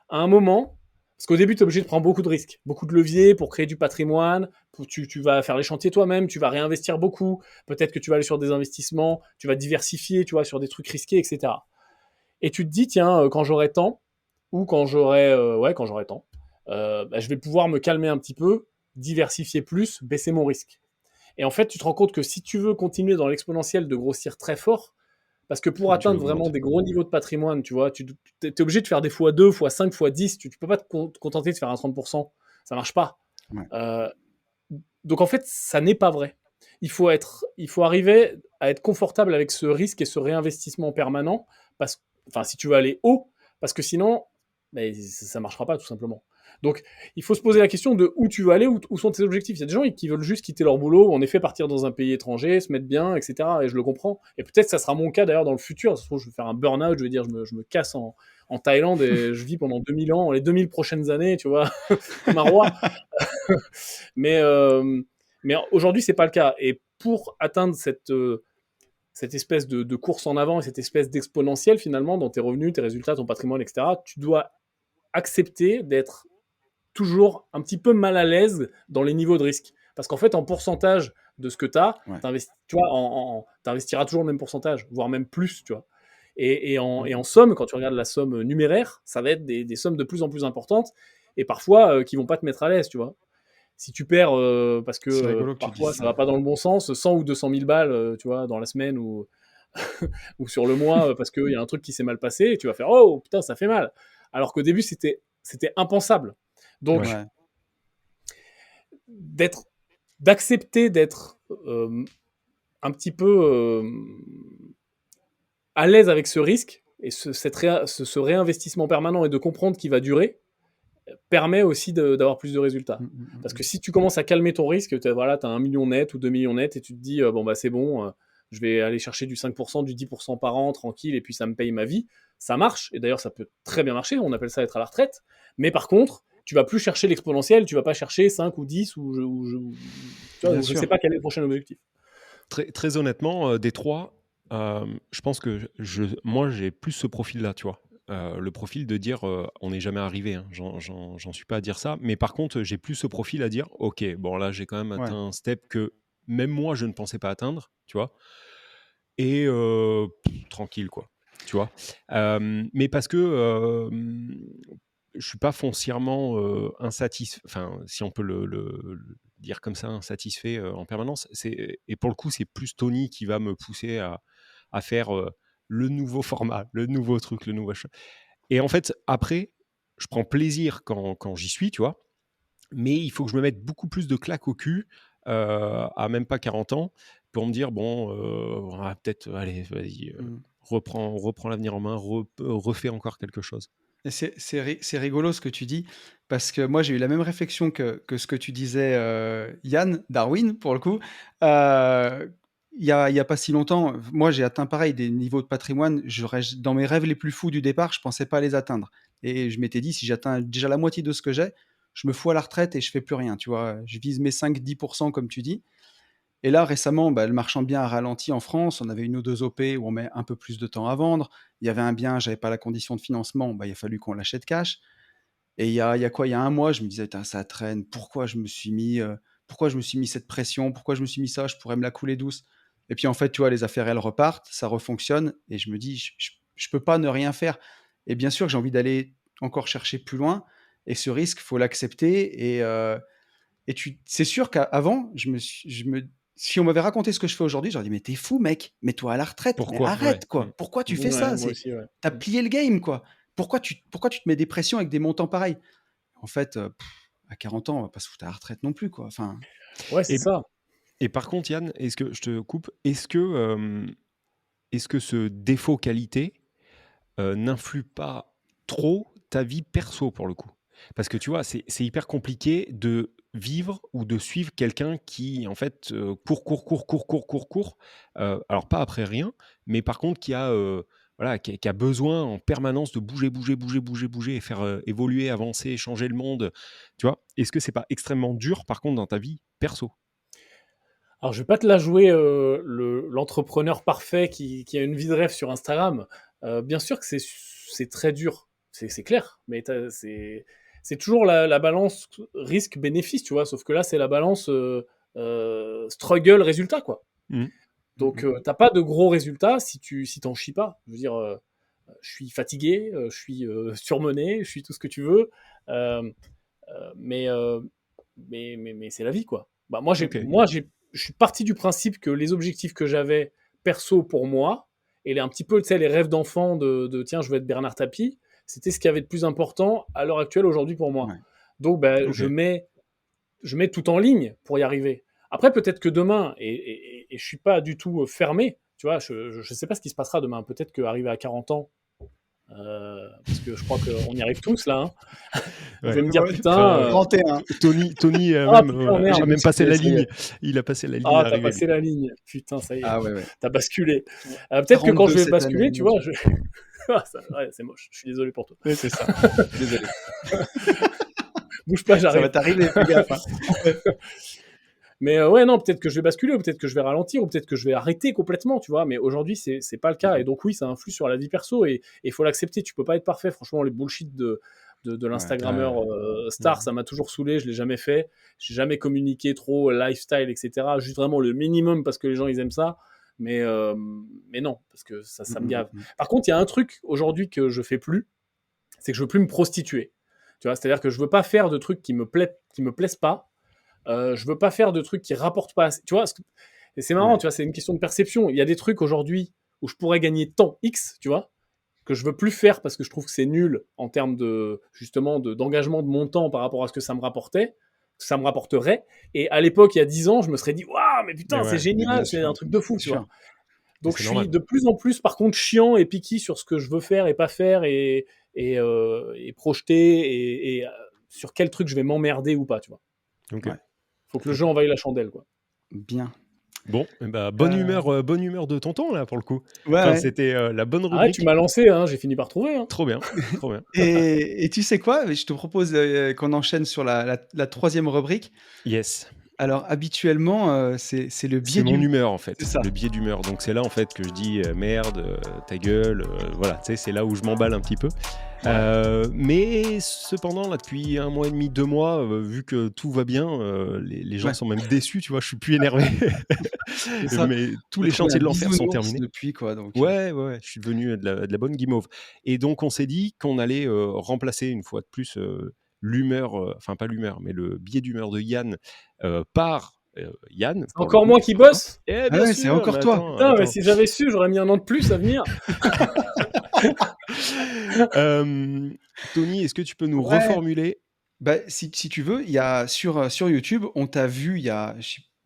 à un moment, parce qu'au début, tu es obligé de prendre beaucoup de risques, beaucoup de leviers pour créer du patrimoine, tu vas faire les chantiers toi-même, tu vas réinvestir beaucoup, peut-être que tu vas aller sur des investissements, tu vas diversifier, tu vois, sur des trucs risqués, etc. Et tu te dis, tiens, quand j'aurai temps, ou quand j'aurai temps, je vais pouvoir me calmer un petit peu, diversifier plus, baisser mon risque. Et en fait, tu te rends compte que si tu veux continuer dans l'exponentiel de grossir très fort, parce que pour atteindre vraiment des gros niveaux de patrimoine, tu vois, tu es obligé de faire des x2, x5, x10, tu peux pas te contenter de faire un 30%, ça marche pas. Ouais. Donc en fait, ça n'est pas vrai. Il faut arriver à être confortable avec ce risque et ce réinvestissement permanent, si tu veux aller haut, parce que sinon, ça marchera pas tout simplement. Donc, il faut se poser la question de où tu veux aller, où sont tes objectifs. Il y a des gens qui veulent juste quitter leur boulot, en effet partir dans un pays étranger, se mettre bien, etc. Et je le comprends. Et peut-être que ça sera mon cas d'ailleurs dans le futur. Ça se trouve, je vais faire un burn-out, je vais dire, je me casse en Thaïlande et je vis pendant 2000 ans, les 2000 prochaines années, tu vois, comme un roi. Mais Mais aujourd'hui, c'est pas le cas. Et pour atteindre cette espèce de course en avant et cette espèce d'exponentielle finalement dans tes revenus, tes résultats, ton patrimoine, etc., tu dois accepter d'être toujours un petit peu mal à l'aise dans les niveaux de risque. Parce qu'en fait, en pourcentage de ce que tu as, tu vois, t'investiras toujours le même pourcentage, voire même plus, tu vois. Et en somme, quand tu regardes la somme numéraire, ça va être des sommes de plus en plus importantes et parfois qui vont pas te mettre à l'aise, tu vois. Si tu perds parce que parfois ça va pas dans le bon sens, 100 ou 200 000 balles, tu vois, dans la semaine ou sur le mois parce qu'il y a un truc qui s'est mal passé, et tu vas faire oh putain, ça fait mal. Alors qu'au début, c'était impensable. Donc, d'accepter d'être un petit peu à l'aise avec ce risque et ce réinvestissement permanent et de comprendre qu'il va durer permet aussi d'avoir plus de résultats. Parce que si tu commences à calmer ton risque, tu as 1 million net ou 2 millions net et tu te dis bon bah c'est bon, je vais aller chercher du 5%, du 10% par an tranquille et puis ça me paye ma vie, ça marche. Et d'ailleurs ça peut très bien marcher, on appelle ça être à la retraite. Mais par contre, tu vas plus chercher l'exponentiel, tu vas pas chercher 5 ou 10 tu vois, je sais pas quel est le prochain objectif. Très honnêtement, des trois, je pense que moi j'ai plus ce profil-là, tu vois. Le profil de dire on n'est jamais arrivé, hein. J'en suis pas à dire ça, mais par contre j'ai plus ce profil à dire ok, bon là j'ai quand même atteint un step que même moi je ne pensais pas atteindre, tu vois, et tranquille quoi, tu vois. Mais parce que je suis pas foncièrement insatisfait, enfin si on peut le dire comme ça, insatisfait en permanence. Et pour le coup c'est plus Tony qui va me pousser à faire le nouveau format, le nouveau truc, le nouveau chose. Et en fait, après, je prends plaisir quand j'y suis, tu vois, mais il faut que je me mette beaucoup plus de claques au cul à même pas 40 ans pour me dire, bon, peut-être, allez, vas-y, reprends l'avenir en main, refais encore quelque chose. Et c'est rigolo ce que tu dis, parce que moi j'ai eu la même réflexion que ce que tu disais, Yann, Darwin, pour le coup. Il y a pas si longtemps, moi j'ai atteint pareil des niveaux de patrimoine, dans mes rêves les plus fous du départ, je pensais pas les atteindre. Et je m'étais dit, si j'atteins déjà la moitié de ce que j'ai, je me fous à la retraite et je fais plus rien, tu vois. Je vise mes 5-10% comme tu dis. Et là, récemment, le marchand de biens a ralenti en France. On avait une ou deux OP où on met un peu plus de temps à vendre. Il y avait un bien, j'avais pas la condition de financement, il a fallu qu'on l'achète cash. Et il y a un mois, je me disais, ça traîne. Pourquoi je me suis mis cette pression? Pourquoi je me suis mis ça? Je pourrais me la couler douce. Et puis en fait, tu vois, les affaires, elles repartent, ça refonctionne. Et je me dis, je peux pas ne rien faire. Et bien sûr que j'ai envie d'aller encore chercher plus loin. Et ce risque, faut l'accepter. C'est sûr qu'avant, si on m'avait raconté ce que je fais aujourd'hui, j'aurais dit, mais t'es fou, mec, mets-toi à la retraite, mais arrête, quoi. Pourquoi tu fais ça? T'as plié le game, quoi. Pourquoi tu te mets des pressions avec des montants pareils? En fait, à 40 ans, on va pas se foutre à la retraite non plus, quoi. Enfin... Ouais, c'est ça. Et par contre, Yann, est-ce que je te coupe, est-ce que ce défaut qualité n'influe pas trop ta vie perso pour le coup? Parce que tu vois, c'est hyper compliqué de vivre ou de suivre quelqu'un qui en fait court, alors pas après rien, mais par contre qui a qui a besoin en permanence de bouger et faire évoluer, avancer, changer le monde, tu vois. Est-ce que c'est pas extrêmement dur par contre dans ta vie perso? Alors, je vais pas te la jouer l'entrepreneur parfait qui a une vie de rêve sur Instagram. Bien sûr que c'est très dur, c'est clair, mais c'est toujours la balance risque-bénéfice, tu vois, sauf que là, c'est la balance struggle-résultat, quoi. Donc, t'as pas de gros résultats si t'en chies pas. Je veux dire, je suis fatigué, je suis surmené, je suis tout ce que tu veux, mais c'est la vie, quoi. Moi, je suis parti du principe que les objectifs que j'avais perso pour moi, et un petit peu, tu sais, les rêves d'enfant de tiens, je veux être Bernard Tapie, c'était ce qui avait de plus important à l'heure actuelle aujourd'hui pour moi. Ouais. Donc, je mets tout en ligne pour y arriver. Après, peut-être que demain, et je suis pas du tout fermé, tu vois, je sais pas ce qui se passera demain. Peut-être qu'arriver à 40 ans, parce que je crois qu'on y arrive tous là. Hein. Je vais me dire putain. 31. Tony a même passé la ligne. Il a passé la ligne. Ah, t'as passé la ligne. Putain, ça y est. Ah ouais. T'as basculé. Peut-être que quand je vais basculer, tu vois, c'est moche. Je suis désolé pour toi. Oui, c'est ça. Désolé. Bouge pas, j'arrive. Ça va t'arriver, fais gaffe. Hein. Mais ouais, non, peut-être que je vais basculer, ou peut-être que je vais ralentir, ou peut-être que je vais arrêter complètement, tu vois. Mais aujourd'hui, c'est pas le cas. Et donc, oui, ça influe sur la vie perso et il faut l'accepter. Tu peux pas être parfait. Franchement, les bullshit de l'Instagrammeur star, ça m'a toujours saoulé. Je l'ai jamais fait. J'ai jamais communiqué trop lifestyle, etc. Juste vraiment le minimum parce que les gens, ils aiment ça. Mais non, parce que ça me gave. Par contre, il y a un truc aujourd'hui que je fais plus, c'est que je veux plus me prostituer. Tu vois, c'est-à-dire que je veux pas faire de trucs qui me plaisent pas. Je veux pas faire de trucs qui rapportent pas assez. Tu vois, et c'est marrant, tu vois, c'est une question de perception. Il y a des trucs aujourd'hui où je pourrais gagner tant X, tu vois, que je veux plus faire parce que je trouve que c'est nul en termes de, justement, d'engagement de mon temps par rapport à ce que ça me rapporterait. Et à l'époque, il y a 10 ans, je me serais dit, waouh, mais putain, c'est génial, c'est un truc de fou, tu vois. Donc je suis de plus en plus, par contre, chiant et picky sur ce que je veux faire et pas faire et projeter et sur quel truc je vais m'emmerder ou pas, tu vois. Ok. Faut que le jeu envahisse la chandelle, quoi. Bien. Bon, bonne humeur de tonton là pour le coup. Ouais. C'était la bonne rubrique. Ah, tu m'as lancé, hein, j'ai fini par trouver. Hein. Trop bien, trop bien. Et tu sais quoi? Je te propose qu'on enchaîne sur la troisième rubrique. Yes. Alors habituellement, c'est le biais C'est mon humeur en fait, C'est ça. le biais d'humeur. Donc c'est là en fait que je dis merde, ta gueule, voilà, tu sais, c'est là où je m'emballe un petit peu. Mais cependant, là, depuis 1 mois et demi, 2 mois, vu que tout va bien, les gens sont même déçus, tu vois, je suis plus énervé. Mais tous les chantiers de l'enfer sont terminés. Depuis quoi, donc. Ouais, je suis devenu de la bonne guimauve. Et donc on s'est dit qu'on allait remplacer une fois de plus l'humeur, enfin pas l'humeur, mais le biais d'humeur de Yann par Yann. C'est encore moi qui bosse. Bien sûr, c'est encore toi. Putain, mais si j'avais su, j'aurais mis un an de plus à venir. Tony, est-ce que tu peux nous reformuler? Bah, si tu veux, il y a sur YouTube, on t'a vu il y a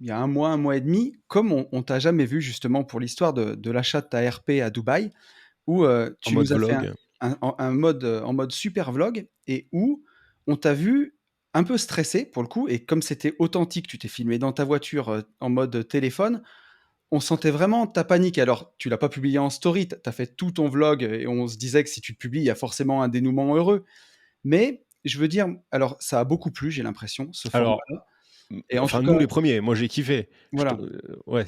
1 mois et demi, comme on t'a jamais vu justement pour l'histoire de l'achat de ta RP à Dubaï, où tu nous as fait un mode en mode super vlog et où on t'a vu un peu stressé pour le coup, et comme c'était authentique, tu t'es filmé dans ta voiture en mode téléphone, on sentait vraiment ta panique. Alors, tu l'as pas publié en story, tu as fait tout ton vlog et on se disait que si tu le publies, il y a forcément un dénouement heureux. Mais je veux dire, alors ça a beaucoup plu, j'ai l'impression, ce format-là. Et enfin, nous les premiers, moi j'ai kiffé. Voilà.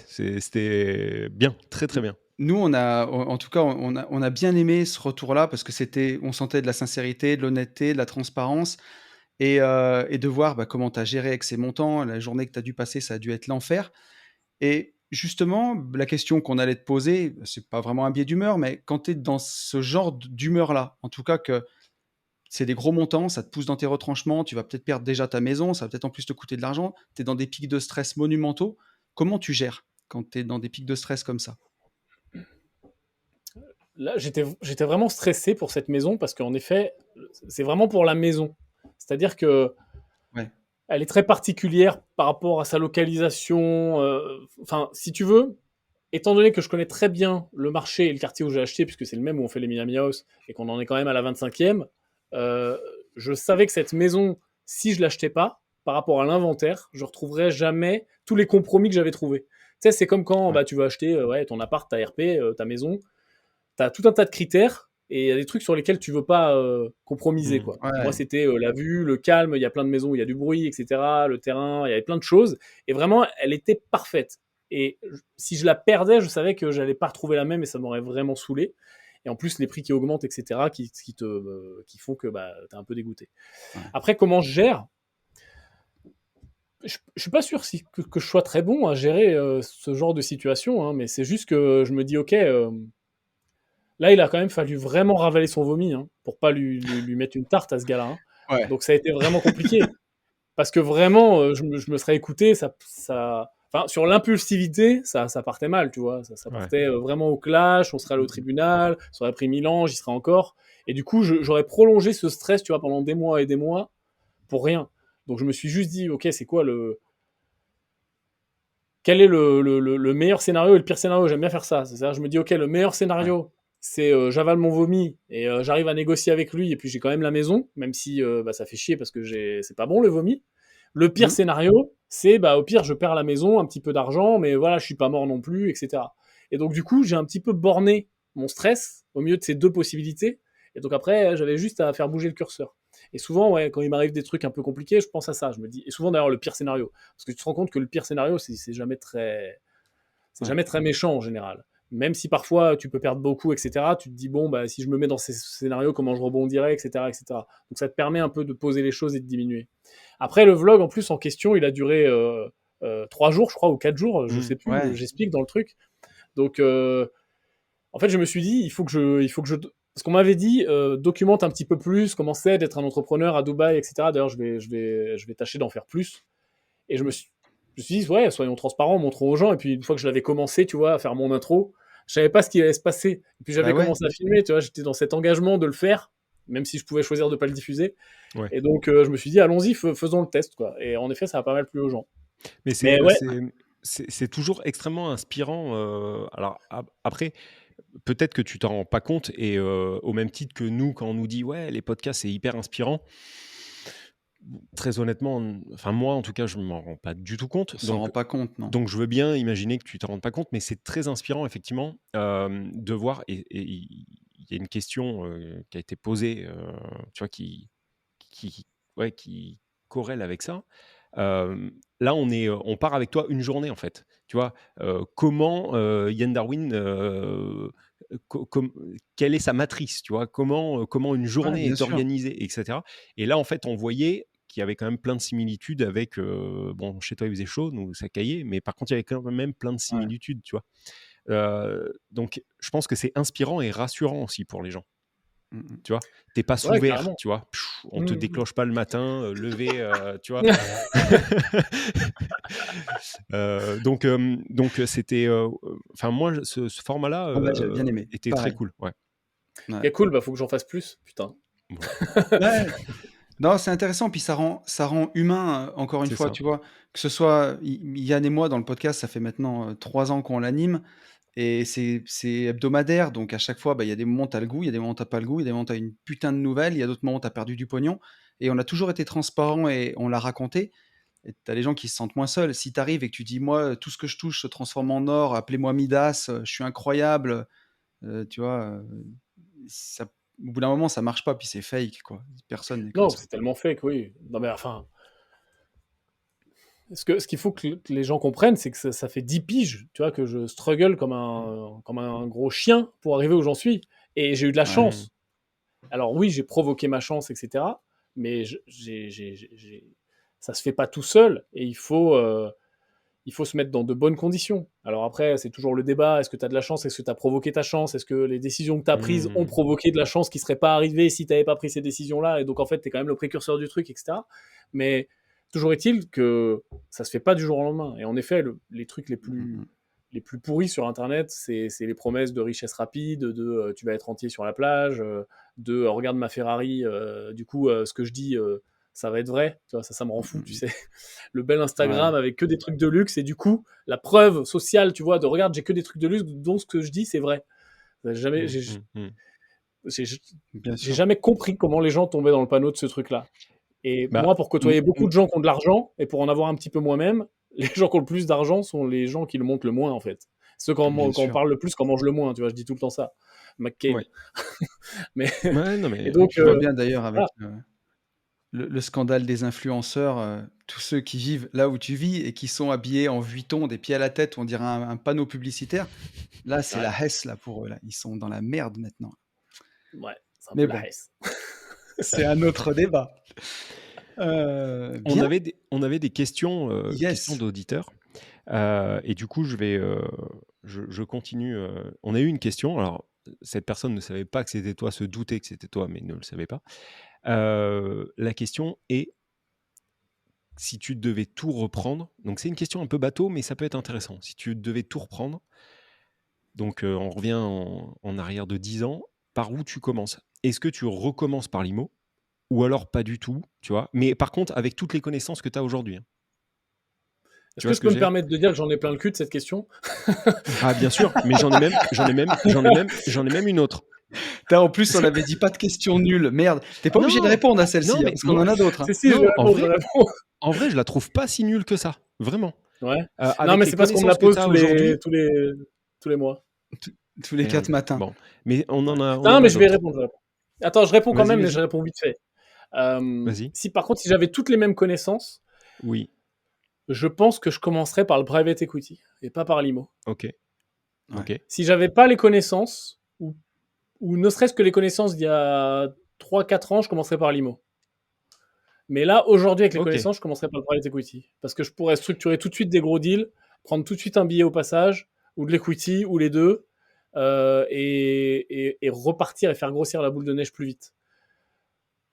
C'était bien, très très bien. Nous, on a bien aimé ce retour-là parce que on sentait de la sincérité, de l'honnêteté, de la transparence et de voir comment tu as géré avec ces montants. La journée que tu as dû passer, ça a dû être l'enfer. Et justement, la question qu'on allait te poser, c'est pas vraiment un biais d'humeur, mais quand tu es dans ce genre d'humeur-là, en tout cas que c'est des gros montants, ça te pousse dans tes retranchements, tu vas peut-être perdre déjà ta maison, ça va peut-être en plus te coûter de l'argent, tu es dans des pics de stress monumentaux. Comment tu gères quand tu es dans des pics de stress comme ça? Là, j'étais vraiment stressé pour cette maison parce qu'en effet, c'est vraiment pour la maison. C'est-à-dire que elle est très particulière par rapport à sa localisation. Enfin, si tu veux, étant donné que je connais très bien le marché et le quartier où j'ai acheté, puisque c'est le même où on fait les Miami House et qu'on en est quand même à la 25e, je savais que cette maison, si je l'achetais pas, par rapport à l'inventaire, je retrouverais jamais tous les compromis que j'avais trouvés. Tu sais, c'est comme quand tu veux acheter ton appart, ta RP, ta maison, tu as tout un tas de critères et il y a des trucs sur lesquels tu veux pas compromiser. Quoi. Moi, c'était la vue, le calme, il y a plein de maisons où il y a du bruit, etc., le terrain, il y avait plein de choses. Et vraiment, elle était parfaite. Et si je la perdais, je savais que j'allais pas retrouver la même et ça m'aurait vraiment saoulé. Et en plus, les prix qui augmentent, etc., qui font que t'es un peu dégoûté. Après, comment je gère ? Je suis pas sûr que je sois très bon à gérer ce genre de situation, hein, mais c'est juste que je me dis, ok, là, il a quand même fallu vraiment ravaler son vomi pour pas lui mettre une tarte à ce gars-là. Hein. Donc ça a été vraiment compliqué. Parce que vraiment, je me serais écouté, enfin, sur l'impulsivité, ça partait mal, tu vois. Ça partait vraiment au clash, on serait allé au tribunal, ça aurait pris 1000 ans, j'y serais encore. Et du coup, j'aurais prolongé ce stress, tu vois, pendant des mois et des mois, pour rien. Donc je me suis juste dit, ok, c'est quoi quel est le meilleur scénario et le pire scénario ? J'aime bien faire ça. C'est-à-dire, je me dis, ok, le meilleur scénario, c'est j'avale mon vomi et j'arrive à négocier avec lui et puis j'ai quand même la maison, même si ça fait chier parce que c'est pas bon le vomi. Le pire scénario, c'est au pire je perds la maison, un petit peu d'argent, mais voilà, je suis pas mort non plus, etc. Et donc du coup, j'ai un petit peu borné mon stress au milieu de ces deux possibilités. Et donc après, j'avais juste à faire bouger le curseur. Et souvent, ouais, quand il m'arrive des trucs un peu compliqués, je pense à ça. Je me dis, et souvent d'ailleurs le pire scénario, parce que tu te rends compte que le pire scénario, c'est jamais très méchant en général. Même si parfois tu peux perdre beaucoup, etc. Tu te dis bon, bah si je me mets dans ces scénarios, comment je rebondirais, etc., etc. Donc ça te permet un peu de poser les choses et de diminuer. Après le vlog en plus en question, il a duré 3 jours, je crois, ou 4 jours, je sais plus. Ouais. J'explique dans le truc. Donc en fait, je me suis dit, il faut que je parce qu'on m'avait dit, documente un petit peu plus comment c'est d'être un entrepreneur à Dubaï, etc. D'ailleurs, je vais tâcher d'en faire plus. Et je me suis dit, ouais, soyons transparents, montrons aux gens. Et puis, une fois que je l'avais commencé, tu vois, à faire mon intro, je savais pas ce qui allait se passer. Et puis, j'avais commencé à filmer, tu vois, j'étais dans cet engagement de le faire, même si je pouvais choisir de pas le diffuser. Ouais. Et donc, je me suis dit, allons-y, faisons le test, quoi. Et en effet, ça a pas mal plu aux gens. Mais ouais. c'est toujours extrêmement inspirant. Alors après, peut-être que tu t'en rends pas compte, et au même titre que nous, quand on nous dit ouais, les podcasts c'est hyper inspirant, très honnêtement, enfin moi en tout cas, je m'en rends pas du tout compte. On s'en rend pas compte, non. Donc je veux bien imaginer que tu t'en rendes pas compte, mais c'est très inspirant effectivement de voir. Et il y a une question qui a été posée, tu vois, qui corrèle avec ça. Là, on part avec toi une journée en fait. Tu vois, comment Yann Darwin, quelle est sa matrice, tu vois, comment une journée bien est sûr. organisée, etc. Et là, en fait, on voyait qu'il y avait quand même plein de similitudes avec. Bon, chez toi, il faisait chaud, nous, ça caillait, mais par contre, il y avait quand même plein de similitudes, tu vois. Donc, je pense que c'est inspirant et rassurant aussi pour les gens. Tu vois, t'es pas sous verre, carrément. tu vois. On te décloche pas le matin, levé, tu vois. Donc c'était, enfin moi, ce format-là J'avais bien aimé. était Pareil. très cool. Ouais. C'est cool, bah faut que j'en fasse plus, putain. Ouais. Non, c'est intéressant, puis ça rend humain, encore une C'est fois, ça. tu vois. Que ce soit Yann et moi dans le podcast, ça fait maintenant 3 ans qu'on l'anime, et c'est hebdomadaire, donc à chaque fois, bah, il y a des moments où tu as le goût, il y a des moments où tu pas le goût, il y a des moments où tu as une putain de nouvelle, il y a d'autres moments où tu as perdu du pognon, et on a toujours été transparent et on l'a raconté. Et tu as les gens qui se sentent moins seuls. Si tu arrives et que tu dis: «Moi, tout ce que je touche se transforme en or, appelez-moi Midas, je suis incroyable», tu vois, ça au bout d'un moment, ça marche pas, puis c'est fake, quoi. Personne n'est comme Non, ça. c'est tellement fake, oui. Non, mais enfin, ce qu'il faut que les gens comprennent, c'est que ça fait 10 piges, tu vois, que je struggle comme un gros chien pour arriver où j'en suis. Et j'ai eu de la Ouais. chance. Alors oui, j'ai provoqué ma chance, etc. Mais ça se fait pas tout seul, et il faut se mettre dans de bonnes conditions. Alors après, c'est toujours le débat, est-ce que tu as de la chance, est-ce que tu as provoqué ta chance, est-ce que les décisions que tu as prises ont provoqué de la chance qui serait pas arrivée si tu n'avais pas pris ces décisions-là, et donc en fait, tu es quand même le précurseur du truc, etc. Mais toujours est-il que ça se fait pas du jour au lendemain. Et en effet, les trucs les plus pourris sur Internet, c'est les promesses de richesse rapide, de tu vas être entier sur la plage, de regarde ma Ferrari, du coup, ce que je dis, ça va être vrai. Tu vois, ça me rend fou, tu sais. Le bel Instagram avec que des trucs de luxe, et du coup, la preuve sociale, tu vois, de regarde, j'ai que des trucs de luxe, donc ce que je dis, c'est vrai. J'ai jamais compris comment les gens tombaient dans le panneau de ce truc-là. Et moi, pour côtoyer beaucoup de gens qui ont de l'argent, et pour en avoir un petit peu moi-même, les gens qui ont le plus d'argent sont les gens qui le montrent le moins, en fait. Ceux quand on parle le plus, quand on mange le moins, tu vois, je dis tout le temps ça. McCain. Ouais. mais, Non, mais et donc, je vois bien d'ailleurs avec le scandale des influenceurs, tous ceux qui vivent là où tu vis et qui sont habillés en Vuitton, des pieds à la tête, on dirait un panneau publicitaire. Là, c'est la hesse là, pour eux. Là. Ils sont dans la merde maintenant. Ouais, c'est un mais peu bon, la hesse. c'est un autre débat. On avait des questions, questions d'auditeurs. Et du coup, je continue. On a eu une question. Alors, cette personne ne savait pas que c'était toi, se doutait que c'était toi, mais ne le savait pas. La question est, si tu devais tout reprendre, donc c'est une question un peu bateau, mais ça peut être intéressant. Si tu devais tout reprendre, donc on revient en arrière de 10 ans, par où tu commences? Est-ce que tu recommences par l'IMO, ou alors pas du tout, tu vois? Mais par contre, avec toutes les connaissances que tu as aujourd'hui. Est-ce que je peux me permettre de dire que j'en ai plein le cul de cette question? Ah bien sûr, mais j'en ai même une autre. En plus, on avait dit pas de questions nulles. Merde, t'es pas obligé de répondre à celle-ci, parce qu'on en a d'autres. Si, je vais répondre. En vrai, je la trouve pas si nulle que ça, vraiment. Ouais. Non, mais c'est parce qu'on me la pose tous les mois. Tous les 4 matins. Bon, mais on en a. Non, mais je vais répondre. Attends, je réponds quand même, mais je réponds vite fait. Vas-y. Si par contre, si j'avais toutes les mêmes connaissances, Oui. je pense que je commencerais par le private equity et pas par l'IMO. Ok. Ouais. Ok. Si j'avais pas les connaissances, ou ne serait-ce que les connaissances d'il y a 3-4 ans, je commencerais par l'IMO. Mais là, aujourd'hui, avec les Ok. connaissances, je commencerais par le private equity. Parce que je pourrais structurer tout de suite des gros deals, prendre tout de suite un billet au passage, ou de l'equity, ou les deux, et repartir et faire grossir la boule de neige plus vite.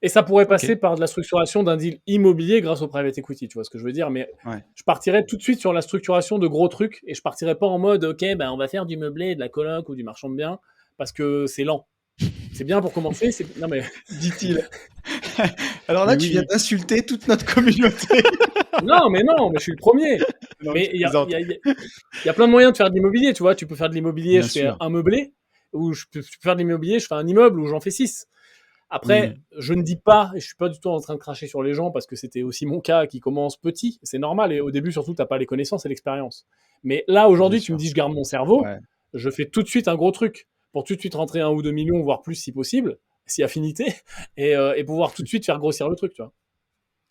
Et ça pourrait passer Ok. par de la structuration d'un deal immobilier grâce au private equity, tu vois ce que je veux dire. Mais Ouais. je partirais tout de suite sur la structuration de gros trucs, et je partirais pas en mode, ok, ben on va faire du meublé, de la coloc ou du marchand de biens, parce que c'est lent. C'est bien pour commencer. Non mais Dit-il. Alors là, Mais tu viens oui. d'insulter toute notre communauté. non, mais je suis le premier. Non, Mais je il y a, plaisante. y a plein de moyens de faire de l'immobilier, tu vois. Tu peux faire de l'immobilier, Bien je fais sûr. un meublé, ou tu peux faire de l'immobilier, je fais un immeuble où j'en fais 6. Après, je ne dis pas, et je suis pas du tout en train de cracher sur les gens, parce que c'était aussi mon cas qui commence petit, c'est normal, et au début surtout, t'as pas les connaissances et l'expérience. Mais là, Bien aujourd'hui, tu me sûr. dis, je garde mon cerveau, Ouais. je fais tout de suite un gros truc, pour tout de suite rentrer 1 ou 2 millions, voire plus si possible, si affinité, et pouvoir tout de suite faire grossir le truc, tu vois.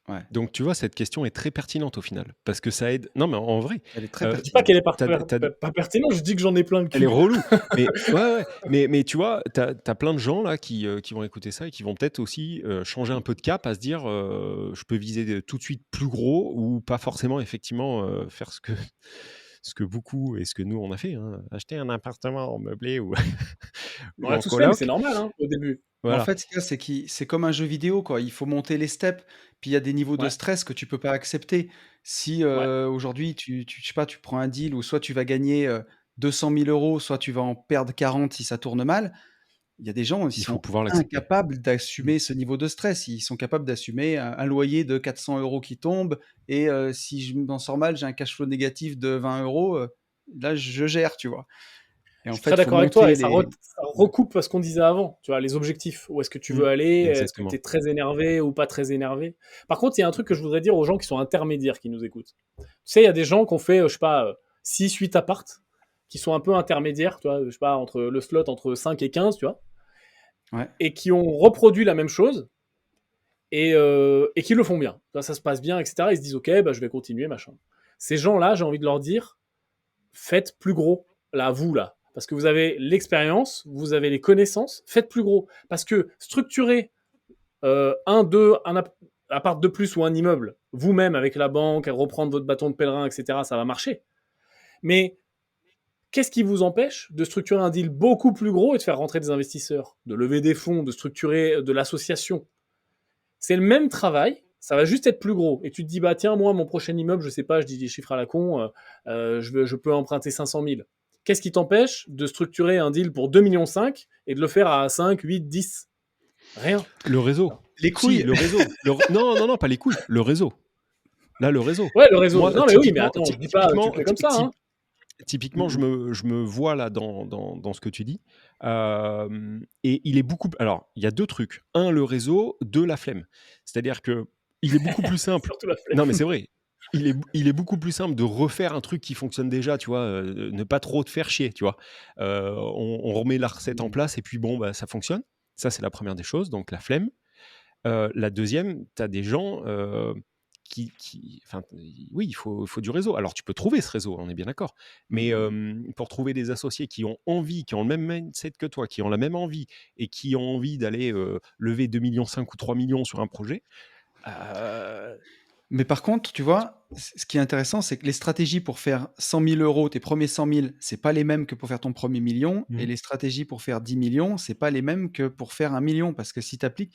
Ouais. Donc, tu vois, cette question est très pertinente au final. Parce que ça aide. Non, mais en vrai, Elle est très Je dis pas pertinente. qu'elle est pas pertinente, je dis que j'en ai plein le elle est cul. relou. Mais ouais. Mais tu vois, t'as plein de gens là qui vont écouter ça et qui vont peut-être aussi changer un peu de cap à se dire je peux viser tout de suite plus gros ou pas forcément effectivement faire ce que beaucoup et ce que nous on a fait, hein, acheter un appartement en meublé ou, On ou l'a en tous fait, mais c'est coloc. normal, hein, au début. Mais en Voilà. fait, ce qu'il y a, c'est comme un jeu vidéo, quoi. Il faut monter les steps. Puis il y a des niveaux de Ouais, stress que tu peux pas accepter. Si ouais. aujourd'hui, je sais pas, tu prends un deal où soit tu vas gagner 200 000 euros, soit tu vas en perdre 40 si ça tourne mal. Il y a des gens, ils Il faut sont pouvoir l'accepter. incapables Mm. d'assumer ce niveau de stress. Ils sont capables d'assumer un loyer de 400 euros qui tombe. Et si je m'en sors mal, j'ai un cash flow négatif de 20 euros. Là, je gère, tu vois. Et Je en suis très fait, il faut d'accord avec toi, et monter ça, les. ça recoupe ce qu'on disait avant, tu vois, les objectifs. Où est-ce que tu Mm. veux aller? Est-ce que tu es Exactement. très énervé ou pas très énervé? Par contre, il y a un truc que je voudrais dire aux gens qui sont intermédiaires, qui nous écoutent. Tu sais, il y a des gens qui ont fait, je sais pas, 6, 8 appartes, qui sont un peu intermédiaires, tu vois, je sais pas, entre le slot entre 5 et 15, tu vois, Ouais. et qui ont reproduit la même chose, et qui le font bien. Ça se passe bien, etc. Ils se disent, ok, bah, je vais continuer, machin. Ces gens-là, j'ai envie de leur dire, faites plus gros, là, vous, là. Parce que vous avez l'expérience, vous avez les connaissances, faites plus gros. Parce que structurer un appart de plus ou un immeuble, vous-même avec la banque, reprendre votre bâton de pèlerin, etc., ça va marcher. Mais qu'est-ce qui vous empêche de structurer un deal beaucoup plus gros et de faire rentrer des investisseurs, de lever des fonds, de structurer de l'association? C'est le même travail, ça va juste être plus gros. Et tu te dis, bah tiens, moi, mon prochain immeuble, je sais pas, je dis des chiffres à la con, je peux emprunter 500 000. Qu'est-ce qui t'empêche de structurer un deal pour 2,5 millions et de le faire à 5, 8, 10? Rien. Le réseau. Les Si, couilles. le réseau. Non, pas les couilles. Le réseau. Là, le réseau. Ouais, le réseau. Moi, Non, mais oui, mais typiquement, attends, je dis pas, tu le fais comme ça, hein. typiquement, je me vois là dans ce que tu dis. Et il est beaucoup. Alors, il y a deux trucs. Un, le réseau. Deux, la flemme. C'est-à-dire que il est beaucoup plus simple. Surtout la Non, mais flemme. c'est vrai. Il est beaucoup plus simple de refaire un truc qui fonctionne déjà, tu vois, ne pas trop te faire chier, tu vois. On remet la recette en place et puis bon, bah, ça fonctionne. Ça, c'est la première des choses, donc la flemme. La deuxième, tu as des gens enfin, oui, il faut du réseau. Alors, tu peux trouver ce réseau, on est bien d'accord. Mais pour trouver des associés qui ont envie, qui ont le même mindset que toi, qui ont la même envie et qui ont envie d'aller lever 2,5 millions ou 3 millions sur un projet. Mais par contre, tu vois, ce qui est intéressant, c'est que les stratégies pour faire 100 000 euros, tes premiers 100 000, c'est pas les mêmes que pour faire ton premier million. Et les stratégies pour faire 10 millions, c'est pas les mêmes que pour faire 1 million. Parce que si tu appliques,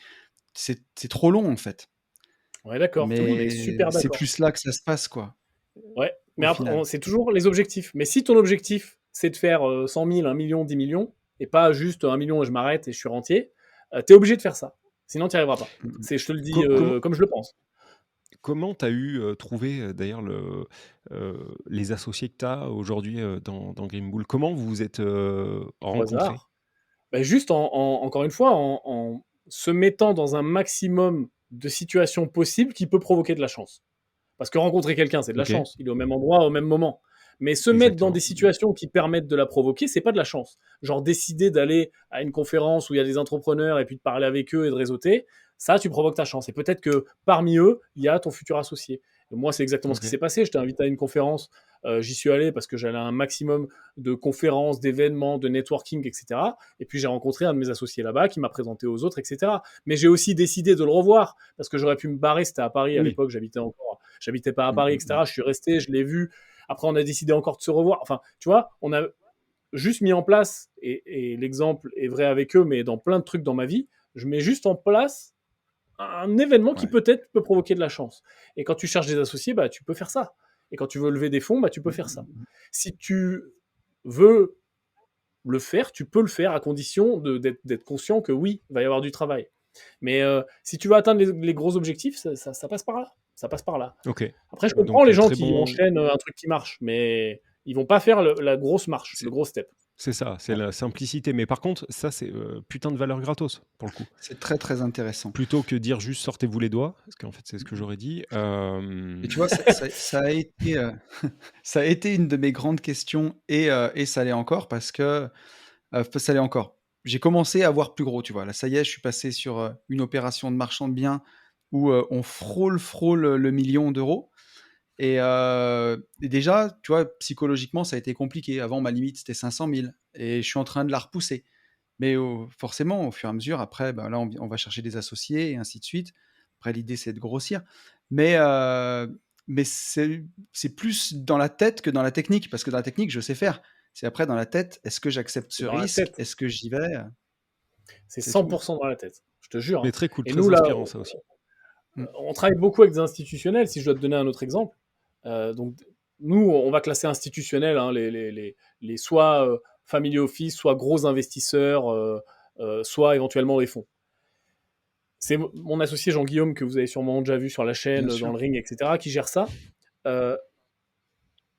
c'est trop long, en fait. Ouais, d'accord, tout le monde est Mais super c'est d'accord. plus là que ça se passe, quoi, Ouais, mais au après, final. c'est toujours les objectifs. Mais si ton objectif, c'est de faire 100 000, 1 million, 10 millions, et pas juste 1 million et je m'arrête et je suis rentier, t'es obligé de faire ça. Sinon, tu n'y arriveras pas. Mm. Je te le dis Comment comme je le pense. comment tu as eu trouvé d'ailleurs les associés que tu as aujourd'hui dans Green Bull? Comment vous vous êtes Au rencontrés? hasard. Bah, juste, encore une fois, en se mettant dans un maximum de situations possibles qui peut provoquer de la chance. Parce que rencontrer quelqu'un, c'est de la Ok. chance. Il est au même endroit, au même moment. Mais se mettre dans Exactement. des situations qui permettent de la provoquer, c'est pas de la chance. Genre décider d'aller à une conférence où il y a des entrepreneurs et puis de parler avec eux et de réseauter, ça, tu provoques ta chance. Et peut-être que parmi eux, il y a ton futur associé. Et moi, c'est exactement ce qui Ok. s'est passé. J'étais invité à une conférence, j'y suis allé parce que j'allais à un maximum de conférences, d'événements, de networking, etc. Et puis j'ai rencontré un de mes associés là-bas qui m'a présenté aux autres, etc. Mais j'ai aussi décidé de le revoir parce que j'aurais pu me barrer. C'était à Paris à Oui. l'époque, j'habitais pas à Paris, etc. Je suis resté, je l'ai vu. Après, on a décidé encore de se revoir. Enfin, tu vois, on a juste mis en place, et l'exemple est vrai avec eux, mais dans plein de trucs dans ma vie, je mets juste en place un événement qui Ouais. peut-être peut provoquer de la chance. Et quand tu cherches des associés, bah, tu peux faire ça. Et quand tu veux lever des fonds, bah, tu peux faire ça. Si tu veux le faire, tu peux le faire à condition d'être conscient que oui, il va y avoir du travail. Mais si tu veux atteindre les gros objectifs, ça passe par là. Ça passe par là. Ok. Après, je comprends Donc, les gens très qui bon. enchaînent un truc qui marche, mais ils vont pas faire la grosse marche, le C'est gros step. c'est ça, c'est Ouais. la simplicité. Mais par contre, ça, c'est putain de valeur gratos, pour le coup. C'est très, très intéressant. Plutôt que dire juste sortez-vous les doigts, parce qu'en fait, c'est ce que j'aurais dit. Et tu vois, ça a été, ça a été une de mes grandes questions et ça l'est encore parce que, ça l'est encore. J'ai commencé à voir plus gros, tu vois? Là, ça y est, je suis passé sur, une opération de marchand de biens où, on frôle le 1 000 000 € et déjà, tu vois, psychologiquement, ça a été compliqué. Avant, ma limite, c'était 500 000 et je suis en train de la repousser. Mais forcément, au fur et à mesure, après, ben, là, on va chercher des associés et ainsi de suite. Après, l'idée, c'est de grossir. Mais, c'est plus dans la tête que dans la technique, parce que dans la technique, je sais faire. C'est après dans la tête, est-ce que j'accepte C'est ce dans la risque? tête. Est-ce que j'y vais? C'est C'est tout. 100% dans la tête. Je te jure. Mais Hein. très cool, Et très nous, là, inspirant, ça aussi. Mmh. on travaille beaucoup avec des institutionnels. Si je dois te donner un autre exemple, donc nous, on va classer institutionnels, hein, les soit family office, soit gros investisseurs, soit éventuellement les fonds. C'est mon associé Jean-Guillaume, que vous avez sûrement déjà vu sur la chaîne, Bien dans sûr. le ring, etc., qui gère ça.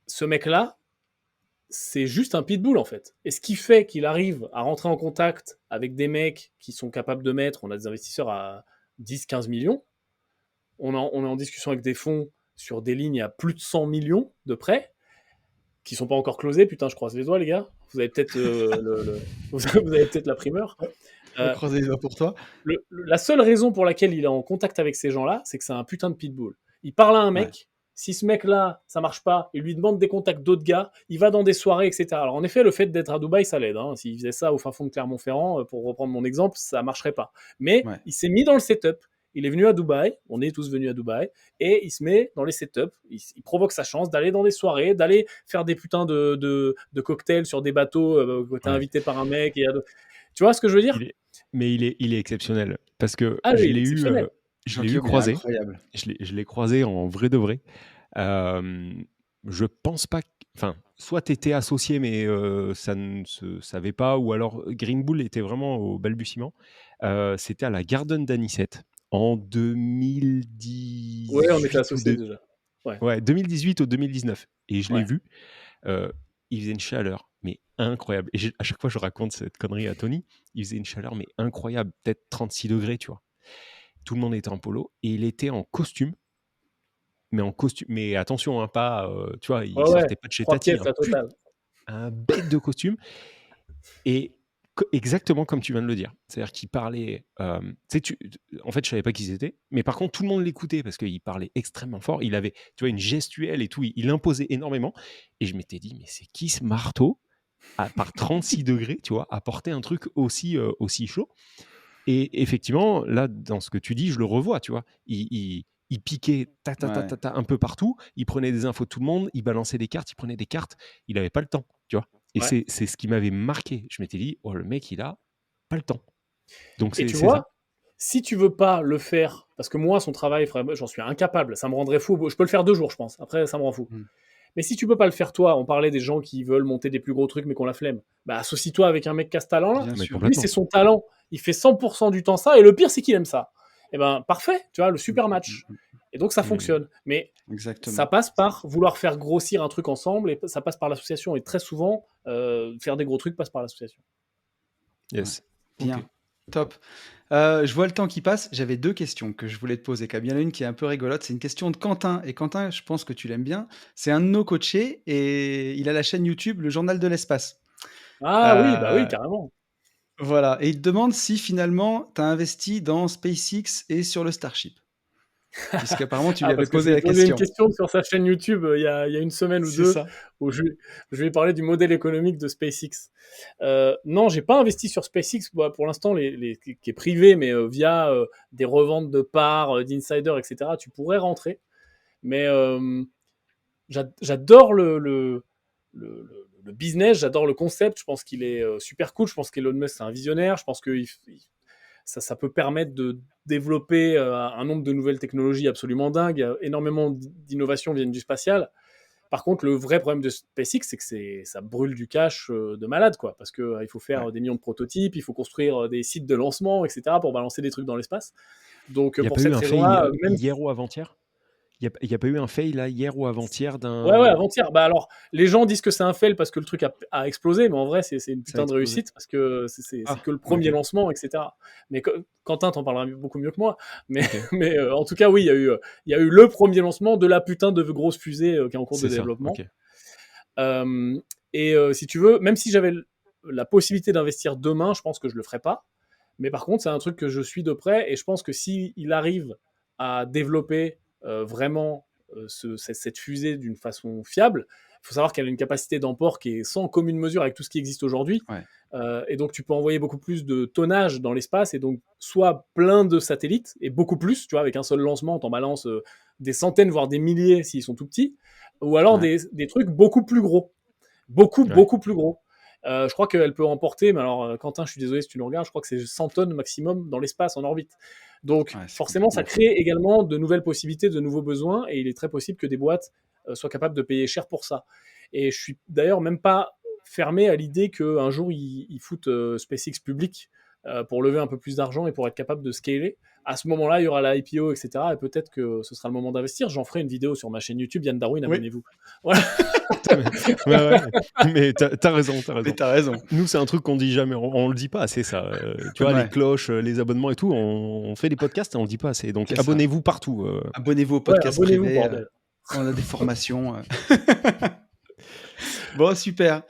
Ce mec-là, c'est juste un pitbull en fait. Et ce qui fait qu'il arrive à rentrer en contact avec des mecs qui sont capables de mettre, on a des investisseurs à 10-15 millions, on est en discussion avec des fonds sur des lignes à plus de 100 millions de prêts, qui sont pas encore closés, putain je croise les doigts les gars, vous avez peut-être vous avez peut-être la primeur. On va Euh, croiser les doigts pour toi. la seule raison pour laquelle il est en contact avec ces gens-là, c'est que c'est un putain de pitbull. Il parle à un mec, Ouais. si ce mec-là, ça marche pas, il lui demande des contacts d'autres gars, il va dans des soirées, etc. Alors en effet, le fait d'être à Dubaï, ça l'aide. Hein. S'il faisait ça au fin fond de Clermont-Ferrand, pour reprendre mon exemple, ça marcherait pas. Mais Ouais. il s'est mis dans le setup. Il est venu à Dubaï, on est tous venus à Dubaï, et il se met dans les setups, il provoque sa chance d'aller dans des soirées, d'aller faire des putains de cocktails sur des bateaux, où t'es Ouais. invité par un mec. Tu vois ce que je veux dire? Mais il est exceptionnel. Parce que Ah oui, il est exceptionnel. je l'ai eu Jean-Guillaume, il est croisé. incroyable. Je l'ai croisé en vrai de vrai. Je pense pas. Enfin, soit tu étais associé, mais ça ne se savait pas, ou alors Green Bull était vraiment au balbutiement. C'était à la Garden d'Anicette en Ouais, on était 2018 associés déjà. Ouais, 2018 ou 2019. Et je l'ai ouais. vu. Il faisait une chaleur, mais incroyable. Et à chaque fois, je raconte cette connerie à Tony. Il faisait une chaleur, mais incroyable. Peut-être 36 degrés, tu vois. Tout le monde était en polo. Et il était en costume. Mais attention, hein, pas, tu vois, il Ouais, ouais. sortait pas de chez 3 Tati. pièces, la totale. Un bête de costume. Et exactement comme tu viens de le dire. C'est-à-dire qu'il parlait. En fait, je savais pas qui c'était. Mais par contre, tout le monde l'écoutait parce qu'il parlait extrêmement fort. Il avait, tu vois, une gestuelle et tout. Il imposait énormément. Et je m'étais dit, mais c'est qui ce marteau par 36 degrés, tu vois, à porter un truc aussi chaud. Et effectivement, là, dans ce que tu dis, je le revois, tu vois. Il piquait Ouais. un peu partout. Il prenait des infos de tout le monde. Il balançait des cartes. Il prenait des cartes. Il n'avait pas le temps, tu vois. Et Ouais. c'est ce qui m'avait marqué. Je m'étais dit, oh, le mec, il a pas le temps. Donc, Et c'est tu ça. vois, si tu veux pas le faire, parce que moi, son travail, j'en suis incapable, ça me rendrait fou. Je peux le faire 2 jours, je pense. Après, ça me rend fou. Mm. Mais si tu peux pas le faire toi, on parlait des gens qui veulent monter des plus gros trucs mais qu'on la flemme. Bah, associe-toi avec un mec qui a ce talent-là. Bien Mais sûr. Lui, complètement. c'est son talent. Il fait 100% du temps ça. Et le pire, c'est qu'il aime ça. Et ben, parfait. Tu vois, le super match. Et donc, ça fonctionne. Mais Exactement. ça passe par vouloir faire grossir un truc ensemble et ça passe par l'association. Et très souvent, faire des gros trucs passe par l'association. Yes. Bien. Ok. Top. Je vois le temps qui passe. J'avais 2 questions que je voulais te poser, quand même. Il y en a une qui est un peu rigolote. C'est une question de Quentin. Et Quentin, je pense que tu l'aimes bien. C'est un de nos coachés et il a la chaîne YouTube Le Journal de l'Espace. Ah oui, bah oui, Euh, carrément. voilà. Et il te demande si finalement tu as investi dans SpaceX et sur le Starship. Puisqu'apparemment, tu lui Ah, avais parce que je posé lui ai la posé une question. question sur sa chaîne YouTube il y a une semaine ou C'est deux ça. où je lui ai parlé du modèle économique de SpaceX. Non, j'ai pas investi sur SpaceX pour l'instant, qui est privé, mais via des reventes de parts, d'insiders, etc. Tu pourrais rentrer. Mais j'adore le business, j'adore le concept. Je pense qu'il est super cool. Je pense qu'Elon Musk, c'est un visionnaire. Je pense que ça peut permettre de développer un nombre de nouvelles technologies absolument dingues. Énormément d'innovations viennent du spatial. Par contre, le vrai problème de SpaceX, c'est que ça brûle du cash de malade, quoi. Parce qu'il il faut Ouais. faire des millions de prototypes, il faut construire des sites de lancement, etc., pour balancer des trucs dans l'espace. Donc, Il n'y a pour pas eu cette un fail raison-là, même hier ou avant-hier? Il y a pas eu un fail là, hier ou avant-hier Ouais, ouais, d'un. avant-hier. Bah alors, les gens disent que c'est un fail parce que le truc a explosé, mais en vrai, c'est une Ça a putain de explosé. réussite parce que c'est Ah, que le premier ok. lancement, etc. Mais Quentin t'en parlera beaucoup mieux que moi. Mais, Ok, mais en tout cas, oui, il y a eu le premier lancement de la putain de grosse fusée qui est en cours de c'est ça. développement. Ok. Euh, et si tu veux, même si j'avais la possibilité d'investir demain, je pense que je le ferais pas. Mais par contre, c'est un truc que je suis de près et je pense que si il arrive à développer vraiment cette fusée d'une façon fiable, il faut savoir qu'elle a une capacité d'emport qui est sans commune mesure avec tout ce qui existe aujourd'hui. Ouais. Et donc, tu peux envoyer beaucoup plus de tonnage dans l'espace et donc soit plein de satellites et beaucoup plus, tu vois, avec un seul lancement, t'en balances des centaines, voire des milliers s'ils sont tout petits, ou alors Ouais. des trucs beaucoup plus gros. Beaucoup, Ouais. beaucoup plus gros. Je crois qu'elle peut emporter, mais alors Quentin, je suis désolé si tu nous regardes, je crois que c'est 100 tonnes maximum dans l'espace, en orbite. Donc Ouais, c'est forcément, ça complètement fou. crée également de nouvelles possibilités, de nouveaux besoins, et il est très possible que des boîtes soient capables de payer cher pour ça. Et je suis d'ailleurs même pas fermé à l'idée qu'un jour, ils foutent SpaceX public pour lever un peu plus d'argent et pour être capable de scaler. À ce moment-là, il y aura la IPO, etc. Et peut-être que ce sera le moment d'investir. J'en ferai une vidéo sur ma chaîne YouTube, Yann Darwin, Oui, abonnez-vous. Voilà. Ouais, ouais. Mais t'as raison, t'as mais raison. t'as raison. Nous, c'est un truc qu'on dit jamais. On le dit pas assez, ça. Tu vois, les Ouais, cloches, les abonnements et tout, on fait des podcasts et on le dit pas assez. Donc, c'est ça. abonnez-vous partout. Abonnez-vous au Ouais, podcast abonnez-vous, privé. bordel. On a des formations. Bon, super.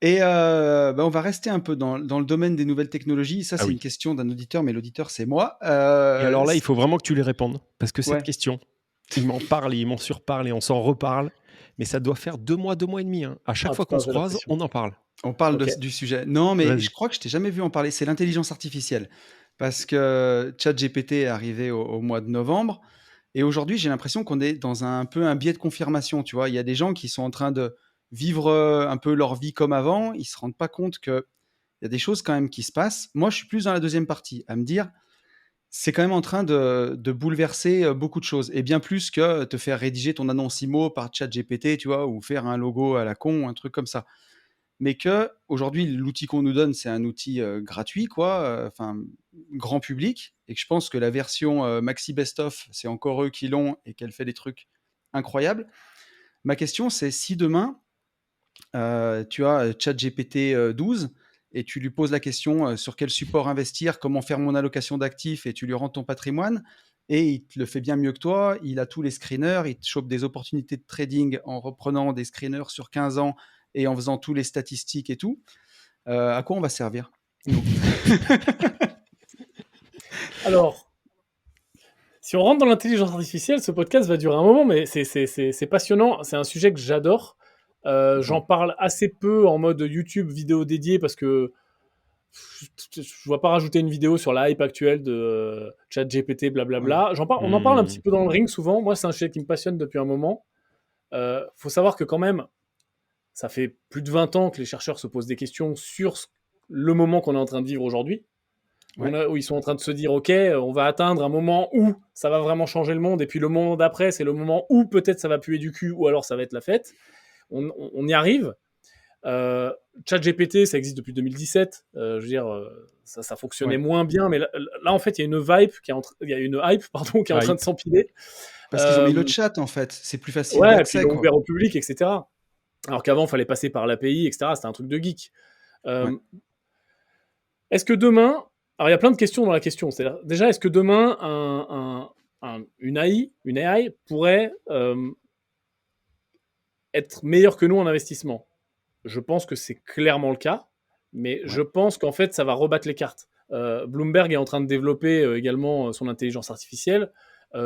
Et bah, on va rester un peu dans le domaine des nouvelles technologies. Ça, Ah c'est une oui. question d'un auditeur, mais l'auditeur, c'est moi. Et alors là, il faut vraiment que tu les répondes. Parce que cette Ouais. question, il m'en parle, il m'en surparle et on s'en reparle. Mais ça doit faire 2 mois et demi. Hein. À chaque Ah fois qu'on putain, se j'ai la croise, pression. on en parle. On parle Ok. du sujet. Non, mais je Vas-y. crois que je t'ai jamais vu en parler. C'est l'intelligence artificielle. Parce que ChatGPT est arrivé au mois de novembre. Et aujourd'hui, j'ai l'impression qu'on est dans un peu un biais de confirmation. Tu vois, il y a des gens qui sont en train de vivre un peu leur vie comme avant. Ils se rendent pas compte qu'il y a des choses quand même qui se passent. Moi, je suis plus dans la deuxième partie, à me dire, c'est quand même en train de bouleverser beaucoup de choses. Et bien plus que te faire rédiger ton annonce IMO par ChatGPT, tu vois, ou faire un logo à la con, un truc comme ça. Mais que aujourd'hui, l'outil qu'on nous donne, c'est un outil gratuit, quoi, enfin grand public, et que je pense que la version Maxi Best of, c'est encore eux qui l'ont et qu'elle fait des trucs incroyables. Ma question, c'est si demain, tu as ChatGPT 12 et tu lui poses la question sur quel support investir, comment faire mon allocation d'actifs, et tu lui rends ton patrimoine, et il te le fait bien mieux que toi, il a tous les screeners, il te chope des opportunités de trading en reprenant des screeners sur 15 ans et en faisant tous les statistiques et tout. À quoi on va servir, nous? Alors, si on rentre dans l'intelligence artificielle, ce podcast va durer un moment, mais c'est passionnant. C'est un sujet que j'adore. Bon, J'en parle assez peu en mode YouTube vidéo dédiée parce que je ne vois pas rajouter une vidéo sur la hype actuelle de ChatGPT, ouais. blablabla. On en parle un petit Mmh. peu dans le ring souvent. Moi, c'est un sujet qui me passionne depuis un moment. Faut savoir que quand même, ça fait plus de 20 ans que les chercheurs se posent des questions sur le moment qu'on est en train de vivre aujourd'hui. Ouais, Où ils sont en train de se dire, OK, on va atteindre un moment où ça va vraiment changer le monde, et puis le moment d'après, c'est le moment où peut-être ça va puer du cul, ou alors ça va être la fête. On y arrive. ChatGPT, ça existe depuis 2017. Je veux dire, ça fonctionnait ouais. moins bien, mais là, en fait, il y a une vibe il y a une hype, pardon, qui est en train de Hype. s'empiler. Parce qu'ils ont mis le Euh, chat, en fait. C'est plus facile ouais, et puis ils d'accès, l'ont quoi. ouvert au public, etc. Alors qu'avant, il fallait passer par l'API, etc. C'était un truc de geek. Ouais. Euh, Est-ce que demain, Alors, il y a plein de questions dans la question. C'est-à-dire, déjà, est-ce que demain, une AI pourrait être meilleure que nous en investissement? Je pense que c'est clairement le cas, mais je pense qu'en fait, ça va rebattre les cartes. Bloomberg est en train de développer également son intelligence artificielle.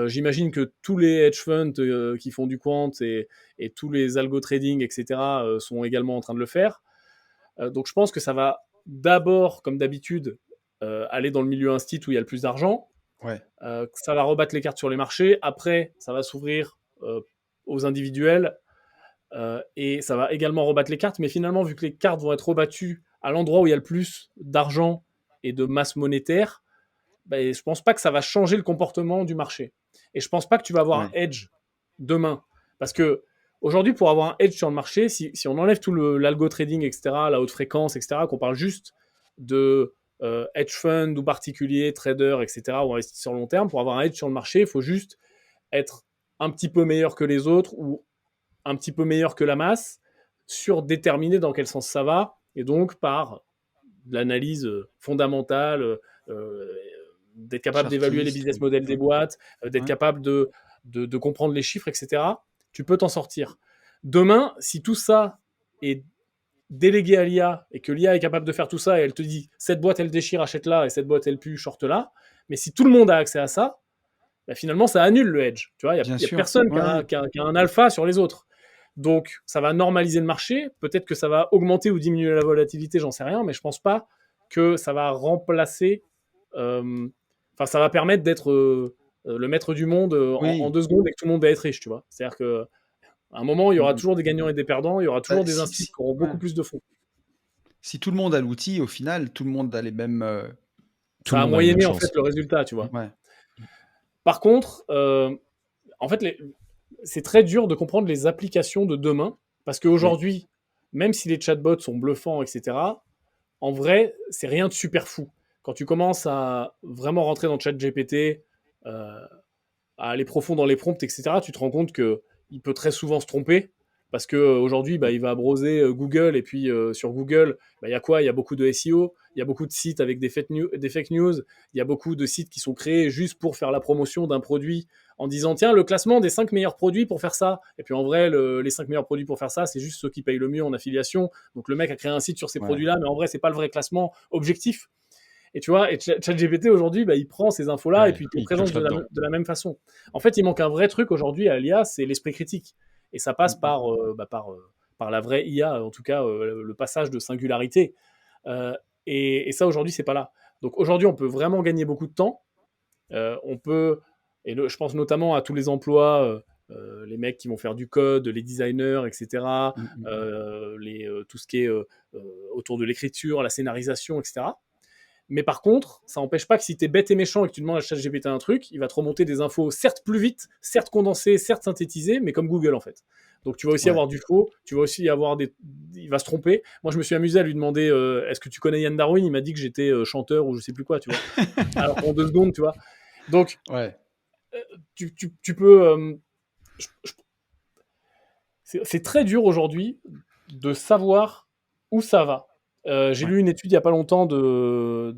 J'imagine que tous les hedge funds qui font du quant et tous les algo trading, etc., sont également en train de le faire. Donc je pense que ça va d'abord, comme d'habitude, aller dans le milieu instit où il y a le plus d'argent. Ouais. Ça va rebattre les cartes sur les marchés. Après, ça va s'ouvrir aux individuels. Et ça va également rebattre les cartes, mais finalement, vu que les cartes vont être rebattues à l'endroit où il y a le plus d'argent et de masse monétaire, ben, je pense pas que ça va changer le comportement du marché. Et je pense pas que tu vas avoir un edge demain. Parce que aujourd'hui, pour avoir un edge sur le marché, si on enlève tout l'algo trading, etc., la haute fréquence, etc., qu'on parle juste de hedge fund ou particulier, trader, etc., ou investisseur long terme, pour avoir un edge sur le marché, il faut juste être un petit peu meilleur que les autres ou un petit peu meilleur que la masse sur déterminer dans quel sens ça va, et donc par l'analyse fondamentale, d'être capable d'évaluer les business models des boîtes, d'être capable de comprendre les chiffres, etc., tu peux t'en sortir. Demain, si tout ça est délégué à l'IA et que l'IA est capable de faire tout ça et elle te dit cette boîte elle déchire, achète-la, et cette boîte elle pue, short-la, mais si tout le monde a accès à ça, bah, finalement ça annule le hedge. Tu vois, il n'y a personne qui a un alpha sur les autres. Donc, ça va normaliser le marché. Peut-être que ça va augmenter ou diminuer la volatilité, j'en sais rien, mais je pense pas que ça va remplacer. Enfin, ça va permettre d'être le maître du monde en 2 secondes et que tout le monde va être riche, tu vois. C'est-à-dire qu'à un moment, il y aura toujours des gagnants et des perdants, il y aura toujours des instituts qui auront beaucoup plus de fonds. Si tout le monde a l'outil, au final, tout le monde a les mêmes. Ça a moyenné en fait le résultat, tu vois. Ouais. Par contre, en fait, c'est très dur de comprendre les applications de demain, parce qu'aujourd'hui, même si les chatbots sont bluffants, etc., en vrai, c'est rien de super fou. Quand tu commences à vraiment rentrer dans ChatGPT, à aller profond dans les prompts, etc., tu te rends compte qu'il peut très souvent se tromper, parce qu'aujourd'hui, il va broser Google, et puis sur Google, il y a quoi? Il y a beaucoup de SEO, il y a beaucoup de sites avec des fake news, il y a beaucoup de sites qui sont créés juste pour faire la promotion d'un produit en disant tiens, le classement des 5 meilleurs produits pour faire ça. Et puis en vrai, les 5 meilleurs produits pour faire ça, c'est juste ceux qui payent le mieux en affiliation. Donc le mec a créé un site sur ces produits-là, mais en vrai, c'est pas le vrai classement objectif. Et tu vois, et ChatGPT aujourd'hui, il prend ces infos-là et puis il te présente de la même façon. En fait, il manque un vrai truc aujourd'hui à l'IA, c'est l'esprit critique. Et ça passe par la vraie IA, en tout cas le passage de singularité. Et ça, aujourd'hui, c'est pas là. Donc aujourd'hui, on peut vraiment gagner beaucoup de temps. On peut, je pense notamment à tous les emplois, les mecs qui vont faire du code, les designers, etc., tout ce qui est autour de l'écriture, la scénarisation, etc. Mais par contre, ça n'empêche pas que si tu es bête et méchant et que tu demandes à ChatGPT un truc, il va te remonter des infos certes plus vite, certes condensées, certes synthétisées, mais comme Google en fait. Donc tu vas aussi avoir du faux, tu vas aussi avoir il va se tromper. Moi je me suis amusé à lui demander est-ce que tu connais Yann Darwin? Il m'a dit que j'étais chanteur ou je sais plus quoi, tu vois. Alors en 2 secondes, tu vois. Donc tu peux... c'est très dur aujourd'hui de savoir où ça va. J'ai lu une étude il n'y a pas longtemps de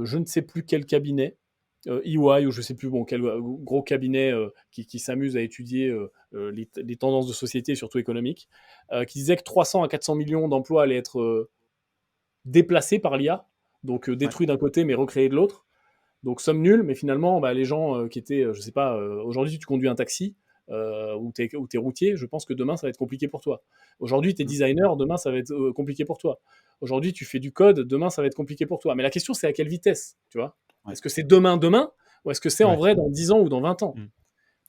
je ne sais plus quel cabinet, EY ou je ne sais plus quel gros cabinet qui s'amuse à étudier les tendances de société, surtout économiques, qui disait que 300 à 400 millions d'emplois allaient être déplacés par l'IA, donc détruits d'un côté mais recréés de l'autre. Donc somme nulle, mais finalement, les gens qui étaient, je sais pas, aujourd'hui tu conduis un taxi, ou t'es routier, je pense que demain ça va être compliqué pour toi. Aujourd'hui t'es designer, demain ça va être compliqué pour toi. Aujourd'hui tu fais du code, demain ça va être compliqué pour toi. Mais la question c'est à quelle vitesse, tu vois? Est-ce que c'est demain, ou est-ce que c'est en vrai dans 10 ans ou dans 20 ans?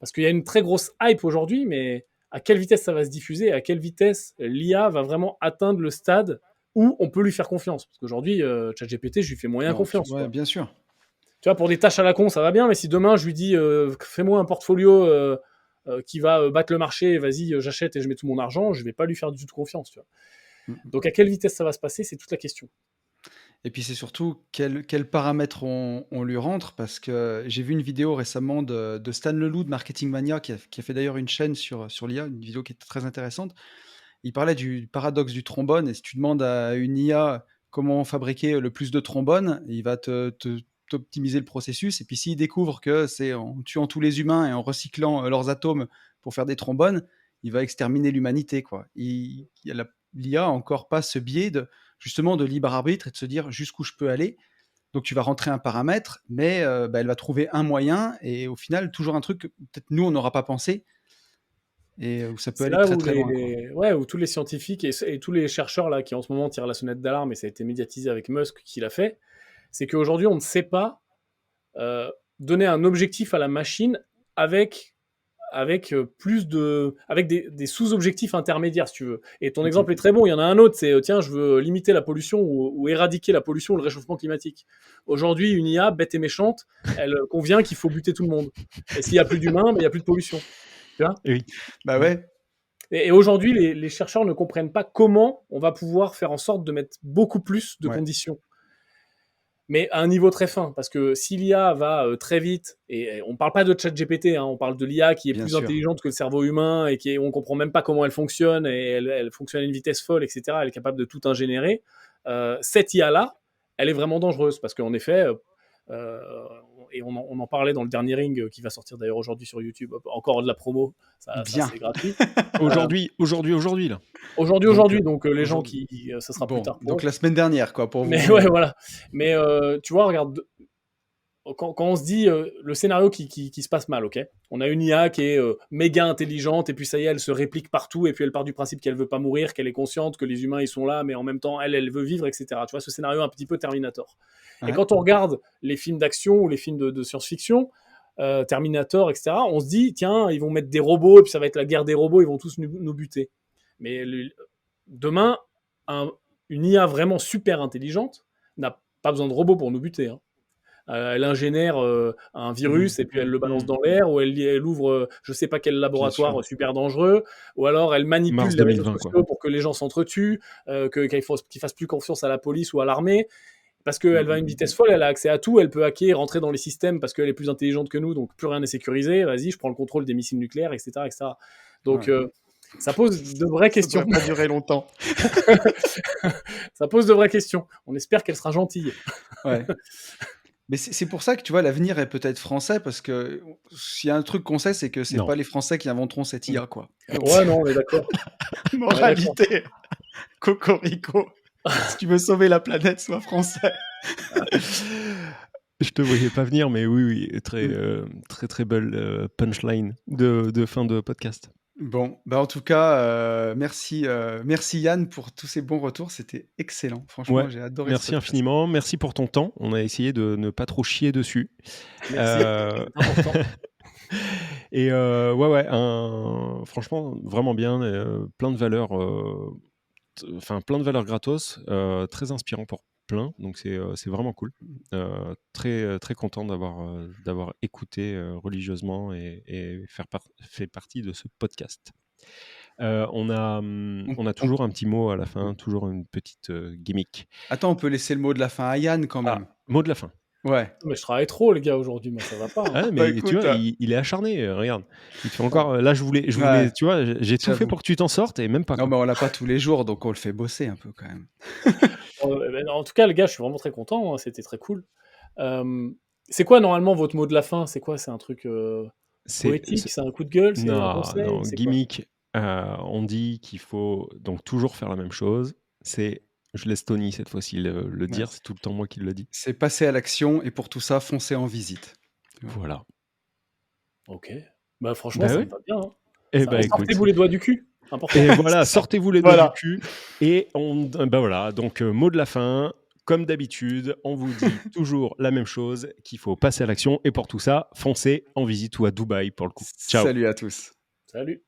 Parce qu'il y a une très grosse hype aujourd'hui, mais à quelle vitesse ça va se diffuser, à quelle vitesse l'IA va vraiment atteindre le stade où on peut lui faire confiance? Parce qu'aujourd'hui, ChatGPT, je lui fais moyen confiance. Ouais, bien sûr. Tu vois, pour des tâches à la con, ça va bien, mais si demain je lui dis fais-moi un portfolio qui va battre le marché, vas-y, j'achète et je mets tout mon argent, je vais pas lui faire du tout confiance. Tu vois. Donc à quelle vitesse ça va se passer, c'est toute la question. Et puis c'est surtout quels paramètres on lui rentre, parce que j'ai vu une vidéo récemment de Stan Leloup de Marketing Mania, qui a fait d'ailleurs une chaîne sur l'IA, une vidéo qui était très intéressante. Il parlait du paradoxe du trombone, et si tu demandes à une IA comment fabriquer le plus de trombones. Il va t'optimiser le processus. Et puis, s'il découvre que c'est en tuant tous les humains et en recyclant leurs atomes pour faire des trombones, il va exterminer l'humanité, quoi. L'IA a encore pas ce biais justement de libre arbitre et de se dire jusqu'où je peux aller. Donc, tu vas rentrer un paramètre, mais elle va trouver un moyen et au final, toujours un truc que peut-être nous, on n'aura pas pensé et où ça peut aller très, très loin, quoi. Où tous les scientifiques et tous les chercheurs là, qui en ce moment tirent la sonnette d'alarme, et ça a été médiatisé avec Musk qui l'a fait, c'est qu'aujourd'hui, on ne sait pas donner un objectif à la machine avec des sous-objectifs intermédiaires, si tu veux. Et ton exemple est très bon. Il y en a un autre, c'est tiens, je veux limiter la pollution ou éradiquer la pollution ou le réchauffement climatique. Aujourd'hui, une IA bête et méchante, elle convient qu'il faut buter tout le monde. Et s'il n'y a plus d'humains, il n'y a plus de pollution. Tu vois ? Oui. Bah ouais. Et aujourd'hui, les chercheurs ne comprennent pas comment on va pouvoir faire en sorte de mettre beaucoup plus de conditions. Mais à un niveau très fin, parce que si l'IA va très vite, et on ne parle pas de ChatGPT, on parle de l'IA qui est plus intelligente que le cerveau humain et on ne comprend même pas comment elle fonctionne, et elle fonctionne à une vitesse folle, etc. Elle est capable de tout ingénierer. Cette IA-là, elle est vraiment dangereuse, parce qu'en effet, et on en parlait dans le dernier Ring qui va sortir d'ailleurs aujourd'hui sur YouTube, encore de la promo, ça c'est gratuit. Aujourd'hui là. Aujourd'hui, donc les gens ça sera plus tard. Donc la semaine dernière, quoi, pour vous. Mais ouais, voilà. Mais tu vois, regarde, quand on se dit le scénario qui se passe mal, ok, on a une IA qui est méga intelligente, et puis ça y est, elle se réplique partout, et puis elle part du principe qu'elle veut pas mourir, qu'elle est consciente que les humains ils sont là, mais en même temps elle veut vivre, etc. Tu vois, ce scénario un petit peu Terminator. Ouais. Et quand on regarde les films d'action ou les films de science-fiction, Terminator, etc., on se dit tiens, ils vont mettre des robots, et puis ça va être la guerre des robots, ils vont tous nous buter. Mais demain, une IA vraiment super intelligente n'a pas besoin de robots pour nous buter. Elle ingénère un virus et puis elle le balance dans l'air, ou elle ouvre je sais pas quel laboratoire super dangereux, ou alors elle manipule les réseaux sociaux pour que les gens s'entretuent, qu'ils fassent plus confiance à la police ou à l'armée, parce qu'elle va à une vitesse folle, elle a accès à tout, elle peut hacker, rentrer dans les systèmes parce qu'elle est plus intelligente que nous, donc plus rien n'est sécurisé, vas-y, je prends le contrôle des missiles nucléaires, etc. etc. Donc ça pose de vraies questions. Ça ne va pas durer longtemps. Ça pose de vraies questions. On espère qu'elle sera gentille. Ouais. Mais c'est pour ça que, tu vois, l'avenir est peut-être français, parce que s'il y a un truc qu'on sait, c'est que c'est pas les Français qui inventeront cette IA, quoi. Ouais, non, on est d'accord. Moralité, cocorico. Si tu veux sauver la planète, sois français. Je te voyais pas venir, mais oui, très belle punchline de fin de podcast. Bon, en tout cas, merci Yann pour tous ces bons retours, c'était excellent. Franchement, j'ai adoré. Merci infiniment, merci pour ton temps. On a essayé de ne pas trop chier dessus. Merci. C'est important. Et franchement, vraiment bien, plein de valeurs, plein de valeurs gratos, très inspirant pour plein, donc c'est vraiment cool. Très content d'avoir écouté religieusement et fait partie de ce podcast. On a toujours un petit mot à la fin, toujours une petite gimmick. Attends, on peut laisser le mot de la fin à Yann quand même. Mot de la fin. Ouais. Mais je travaille trop, les gars, aujourd'hui, moi, ça va pas. Mais écoute, tu vois, il est acharné, regarde. Il te fait encore. Là, je voulais, tu vois, j'ai tout fait pour que tu t'en sortes et même pas. Non, mais on l'a pas tous les jours, donc on le fait bosser un peu quand même. En tout cas, les gars, je suis vraiment très content, c'était très cool. C'est quoi normalement votre mot de la fin ? C'est quoi ? C'est un truc poétique ? C'est un coup de gueule ? C'est un conseil ? Non, gimmick. On dit qu'il faut donc toujours faire la même chose. Je laisse Tony cette fois-ci le dire, c'est tout le temps moi qui le dis. C'est passer à l'action, et pour tout ça, foncer en visite. Voilà. Ok. Bah franchement, ça me va bien. Sortez-vous les doigts du cul. Important. Et voilà, sortez-vous les doigts du cul. Et voilà, donc mot de la fin. Comme d'habitude, on vous dit toujours la même chose, qu'il faut passer à l'action. Et pour tout ça, foncez en visite ou à Dubaï pour le coup. Ciao. Salut à tous. Salut.